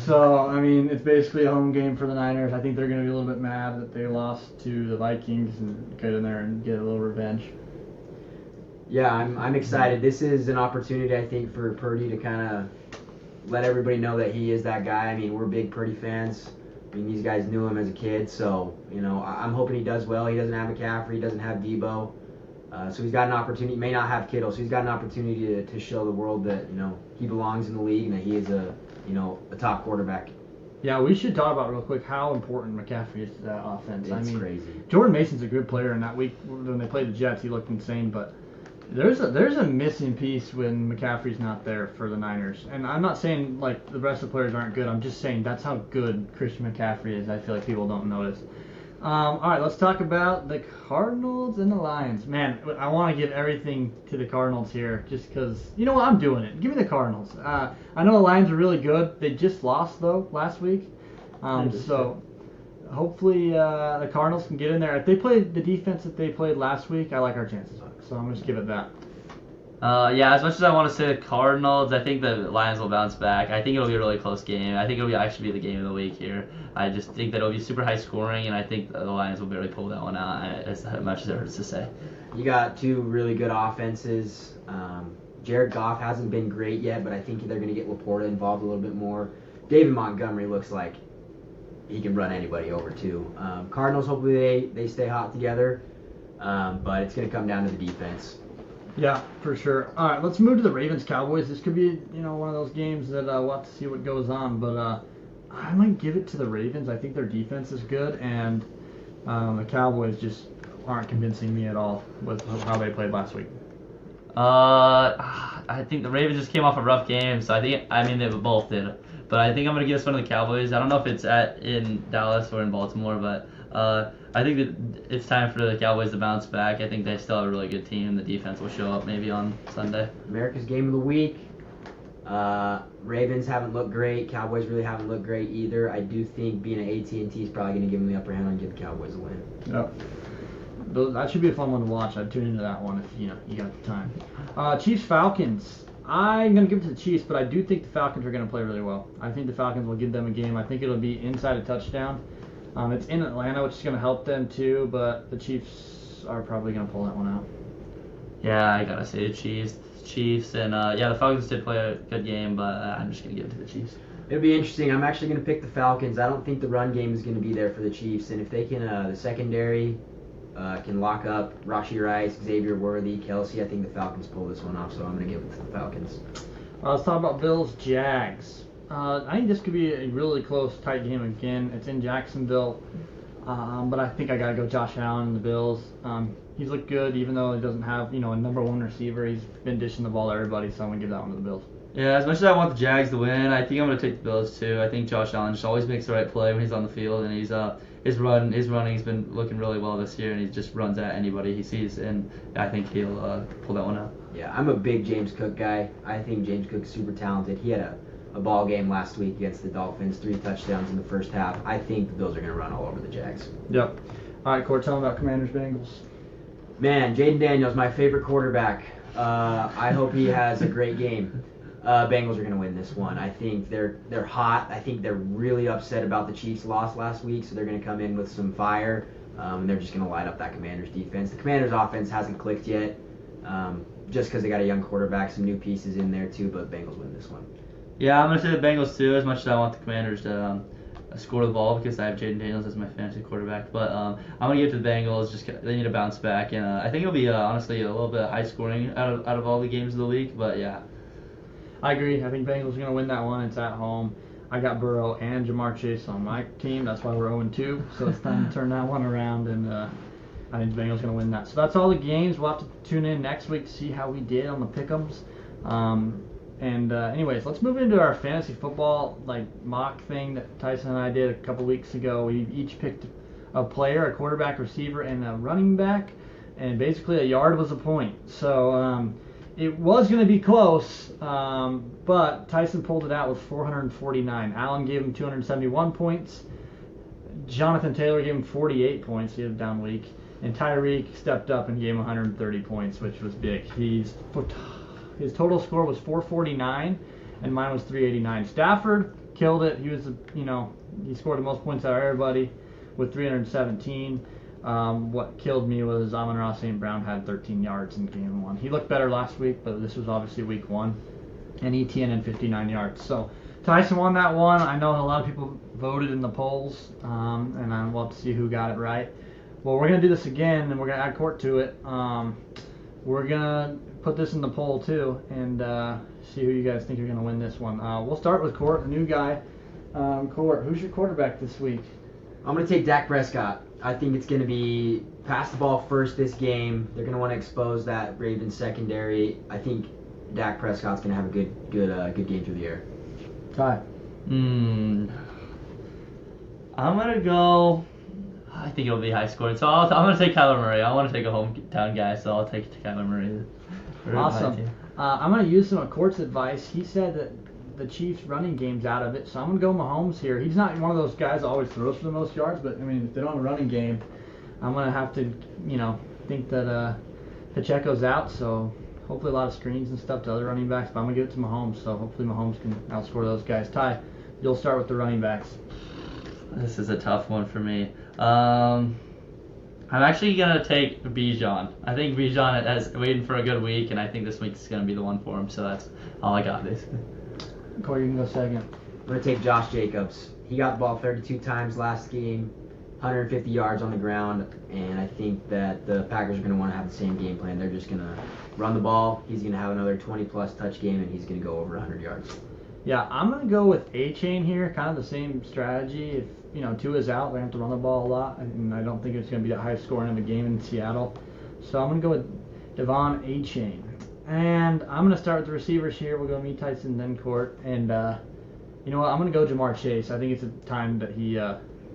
So I mean, it's basically a home game for the Niners. I think they're gonna be a little bit mad that they lost to the Vikings and get in there and get a little revenge. Yeah, I'm excited. This is an opportunity, I think, for Purdy to kind of let everybody know that he is that guy. I mean, we're big Purdy fans. I mean, these guys knew him as a kid, so I'm hoping he does well. He doesn't have McCaffrey, he doesn't have Debo. So he's got an opportunity. He may not have Kittle, so he's got an opportunity to show the world that he belongs in the league and that he is a top quarterback. Yeah, we should talk about real quick how important McCaffrey is to that offense. It's crazy. Jordan Mason's a good player, and that week when they played the Jets, he looked insane. But there's a missing piece when McCaffrey's not there for the Niners. And I'm not saying the rest of the players aren't good. I'm just saying that's how good Christian McCaffrey is. I feel like people don't notice. All right, let's talk about the Cardinals and the Lions. Man, I want to give everything to the Cardinals here just because, you know what, I'm doing it. Give me the Cardinals. I know the Lions are really good. They just lost, though, last week. So hopefully the Cardinals can get in there. If they play the defense that they played last week, I like our chances. So I'm going to just give it that. Yeah, as much as I want to say the Cardinals, I think the Lions will bounce back. I think it'll be a really close game. I think it'll actually be the game of the week here. I just think that it'll be super high scoring, and I think the Lions will barely pull that one out, as much as it hurts to say. You got two really good offenses. Jared Goff hasn't been great yet, but I think they're going to get Laporta involved a little bit more. David Montgomery looks like he can run anybody over, too. Cardinals, hopefully they stay hot together, but it's going to come down to the defense. Yeah, for sure. All right, let's move to the Ravens-Cowboys. This could be, one of those games that we'll have to see what goes on. But I might give it to the Ravens. I think their defense is good, and the Cowboys just aren't convincing me at all with how they played last week. I think the Ravens just came off a rough game, so they both did. But I think I'm going to give this one to the Cowboys. I don't know if it's in Dallas or in Baltimore, but I think that it's time for the Cowboys to bounce back. I think they still have a really good team. The defense will show up maybe on Sunday. America's Game of the Week. Ravens haven't looked great. Cowboys really haven't looked great either. I do think being an AT&T is probably going to give them the upper hand and give the Cowboys a win. Yep. That should be a fun one to watch. I'd tune into that one if you got the time. Chiefs Falcons. I'm gonna give it to the Chiefs, but I do think the Falcons are gonna play really well. I think the Falcons will give them a game. I think it'll be inside a touchdown. It's in Atlanta, which is gonna help them too, but the Chiefs are probably gonna pull that one out. Yeah, I gotta say the Chiefs, and the Falcons did play a good game, but I'm just gonna give it to the Chiefs. It'll be interesting. I'm actually going to pick the Falcons. I don't think the run game is going to be there for the Chiefs, and if they can, the secondary can lock up Rashee Rice, Xavier Worthy, Kelsey, I think the Falcons pull this one off, so I'm going to give it to the Falcons. Let's talk about Bills-Jags. I think this could be a really close, tight game again. It's in Jacksonville, but I think I got to go Josh Allen and the Bills. He's looked good, even though he doesn't have a number one receiver. He's been dishing the ball to everybody, so I'm going to give that one to the Bills. Yeah, as much as I want the Jags to win, I think I'm going to take the Bills too. I think Josh Allen just always makes the right play when he's on the field, and he's his running's been looking really well this year, and he just runs at anybody he sees, and I think he'll pull that one out. Yeah, I'm a big James Cook guy. I think James Cook's super talented. He had a ball game last week against the Dolphins, 3 touchdowns in the first half. I think the Bills are going to run all over the Jags. Yep. All right, Court, tell them about Commanders-Bengals. Man, Jaden Daniels, my favorite quarterback. I hope he has a great game. Bengals are going to win this one. I think they're hot. I think they're really upset about the Chiefs' loss last week, so they're going to come in with some fire, and they're just going to light up that Commanders' defense. The Commanders' offense hasn't clicked yet, just because they got a young quarterback, some new pieces in there too, but Bengals win this one. Yeah, I'm going to say the Bengals too, as much as I want the Commanders to score the ball because I have Jaden Daniels as my fantasy quarterback. But I'm going to give it to the Bengals. Just they need to bounce back, and I think it'll be honestly a little bit high scoring out of all the games of the week. But yeah. I agree. I think Bengals are going to win that one. It's at home. I got Burrow and Jamar Chase on my team. That's why we're 0-2. So it's time to turn that one around, and I think the Bengals are going to win that. So that's all the games. We'll have to tune in next week to see how we did on the pick'ems. Anyways, let's move into our fantasy football mock thing that Tyson and I did a couple weeks ago. We each picked a player, a quarterback, receiver, and a running back, and basically a yard was a point. So it was going to be close, but Tyson pulled it out with 449. Allen gave him 271 points. Jonathan Taylor gave him 48 points. He had a down week. And Tyreek stepped up and gave him 130 points, which was big. His total score was 449, and mine was 389. Stafford killed it. He was, he scored the most points out of everybody with 317. What killed me was Amon-Ra St. Brown had 13 yards in game 1. He looked better last week, but this was obviously week 1. And ETN had 59 yards. So Tyson won that one. I know a lot of people voted in the polls, and I'd love to see who got it right. Well, we're going to do this again, and we're going to add Court to it. We're going to put this in the poll, too, and see who you guys think are going to win this one. We'll start with Court, a new guy. Court, who's your quarterback this week? I'm going to take Dak Prescott. I think it's going to be pass the ball first this game. They're going to want to expose that Ravens secondary. I think Dak Prescott's going to have a good game through the air. Ty. I'm going to go... I think it'll be high scoring. So I'm going to take Kyler Murray. I want to take a hometown guy, so I'll take Kyler Murray. Awesome. I'm going to use some of Court's advice. He said that the Chiefs' running game's out of it, so I'm going to go Mahomes here. He's not one of those guys that always throws for the most yards, but, if they don't have a running game, I'm going to have to, think that Pacheco's out, so hopefully a lot of screens and stuff to other running backs, but I'm going to give it to Mahomes, so hopefully Mahomes can outscore those guys. Ty, you'll start with the running backs. This is a tough one for me. I'm actually going to take Bijan. I think Bijan is waiting for a good week, and I think this week is going to be the one for him, so that's all I got, basically. Corey, you can go second. I'm going to take Josh Jacobs. He got the ball 32 times last game, 150 yards on the ground, and I think that the Packers are going to want to have the same game plan. They're just going to run the ball. He's going to have another 20-plus touch game, and he's going to go over 100 yards. Yeah, I'm going to go with A-Chain here, kind of the same strategy. If, Tua's out, they have to run the ball a lot, and I don't think it's going to be that high scoring of a game in Seattle. So I'm going to go with Devon A-Chain. And I'm going to start with the receivers here. We'll go me, Tyson, then Court. And you know what? I'm going to go Jamar Chase. I think it's time that he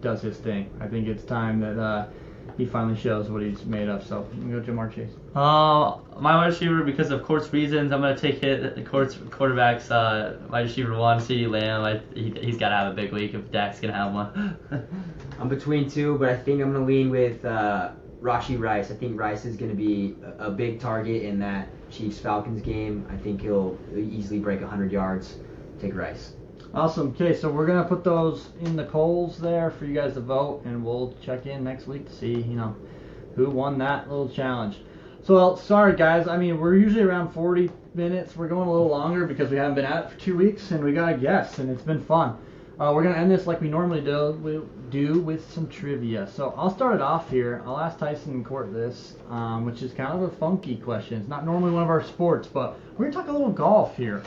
does his thing. I think it's time that he finally shows what he's made of. So I'm gonna go Jamar Chase. My wide receiver, because of Court's reasons, I'm gonna take Court's quarterback's wide receiver 1, CeeDee Lamb. He's gotta have a big week if Dak's gonna have one. I'm between two, but I think I'm gonna lean with Rashee Rice. I think Rice is gonna be a big target in that Chiefs-Falcons game. I think he'll easily break 100 yards. Take Rice. Awesome. Okay, so we're gonna put those in the polls there for you guys to vote, and we'll check in next week to see, who won that little challenge. So, sorry guys. I mean, we're usually around 40 minutes. We're going a little longer because we haven't been at it for 2 weeks, and we got a guest, and it's been fun. We're gonna end this like we normally do with some trivia. So I'll start it off here. I'll ask Tyson and Court this, which is kind of a funky question. It's not normally one of our sports, but we're gonna talk a little golf here.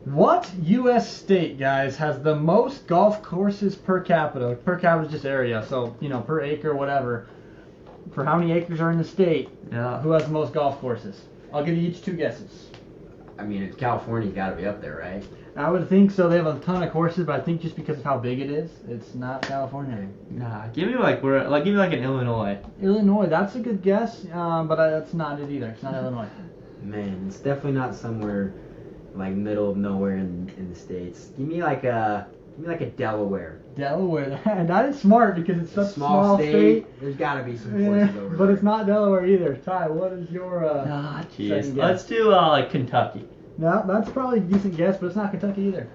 What U.S. state, guys, has the most golf courses per capita? Per capita is just area, so, per acre, whatever. For how many acres are in the state, Yeah. who has the most golf courses? I'll give you each 2 guesses. I mean, California's got to be up there, right? I would think so. They have a ton of courses, but I think just because of how big it is, it's not California. Nah, give me like an Illinois. Illinois, that's a good guess, but that's not it either. It's not Illinois. Man, it's definitely not somewhere like middle of nowhere in the States. Give me like a Delaware. Delaware, and that is smart because it's such a Small small state. There's got to be some Yeah, courses over but there. it's not Delaware either. Ty, what is your Jeez. second Let's guess? do like Kentucky. No, that's probably a decent guess, but it's not Kentucky either.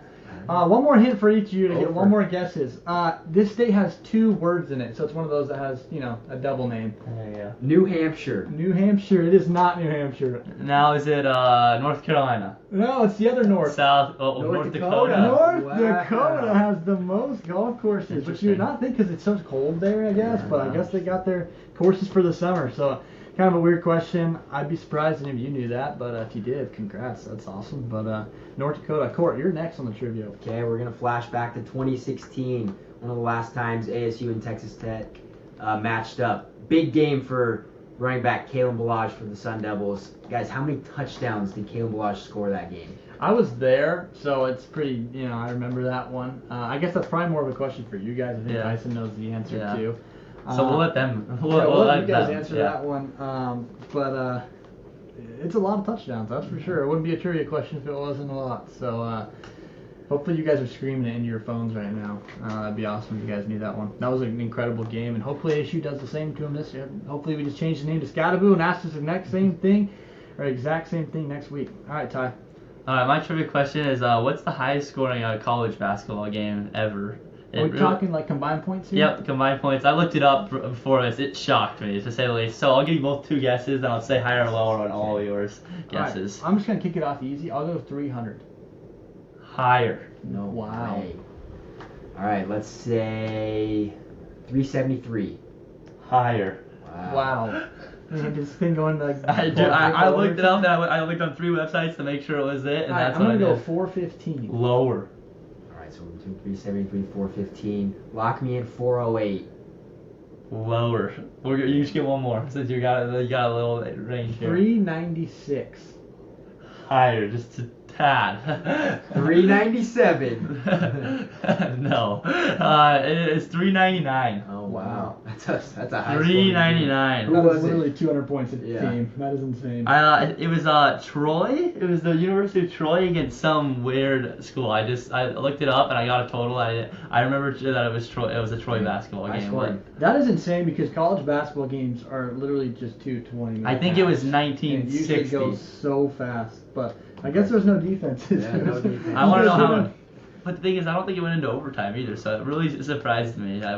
One more hint for each of you to get one more guesses. This state has 2 words in it, so it's one of those that has, a double name. There you go. New Hampshire. New Hampshire. It is not New Hampshire. Now is it North Carolina? No, it's the other north. North North Dakota. Dakota. North Wow. Dakota has the most golf courses, which you would Interesting. not think because it's so cold there, I guess. Yeah, But I wow. guess they got their courses for the summer. So, kind of a weird question. I'd be surprised if you knew that, but if you did, congrats. That's awesome. But North Dakota, Court, you're next on the trivia. Okay, we're going to flash back to 2016, one of the last times ASU and Texas Tech matched up. Big game for running back Kalen Ballage for the Sun Devils. Guys, how many touchdowns did Kalen Ballage score that game? I was there, so it's pretty, I remember that one. I guess that's probably more of a question for you guys. I think Yeah. Tyson knows the answer Yeah. too. So we'll let them. We'll let you guys them, answer yeah. that one. But it's a lot of touchdowns, that's for sure. It wouldn't be a trivia question if it wasn't a lot. So hopefully you guys are screaming it into your phones right now. That'd be awesome if you guys knew that one. That was an incredible game, and hopefully ASU does the same to them this year. Hopefully we just change the name to Scattaboo and ask us the exact same thing next week. All right, Ty. Alright, my trivia question is what's the highest scoring college basketball game ever? Are we talking like combined points here? Yep, combined points. I looked it up before this. It shocked me, to say the least. So I'll give you both 2 guesses, and I'll say higher or lower on all yours All right, guesses. I'm just going to kick it off easy. I'll go 300. Higher. No Wow. way. All right, let's say 373. Higher. Wow. And this thing going like... I looked it up, and I looked on 3 websites to make sure it was it, and All right, that's I'm what I going to go did. 415. Lower. All right, so we're between 373 and 415. Lock me in 408. Lower. You just get one more, since you got a little range here. 396. Higher, just a tad. 397. No. It is 399. Oh wow, that's a high. 399. Who That was is it? literally 200 points a Yeah. team. That is insane. It was Troy. It was the University of Troy against some weird school. I looked it up and I got a total. I remember that it was Troy. It was a Troy basketball High game. scoring. That is insane because college basketball games are literally just 220 minutes. I think it was And it usually 1960. goes so fast, but I guess there's no defenses. Yeah, no defense. I want to know how. But the thing is, I don't think it went into overtime either, so it really surprised me. I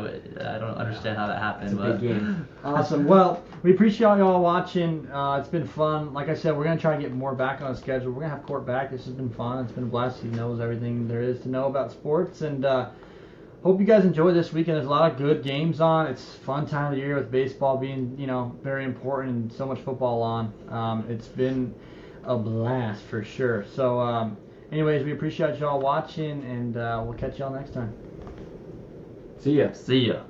don't understand how that happened. It's a but big game. Awesome. Well, we appreciate y'all watching. It's been fun. Like I said, we're going to try and get more back on the schedule. We're going to have Court back. This has been fun. It's been a blast. He knows everything there is to know about sports. And hope you guys enjoy this weekend. There's a lot of good games on. It's a fun time of the year with baseball being, very important and so much football on. It's been a blast for sure. So, anyways, we appreciate y'all watching, and we'll catch y'all next time. See ya. See ya.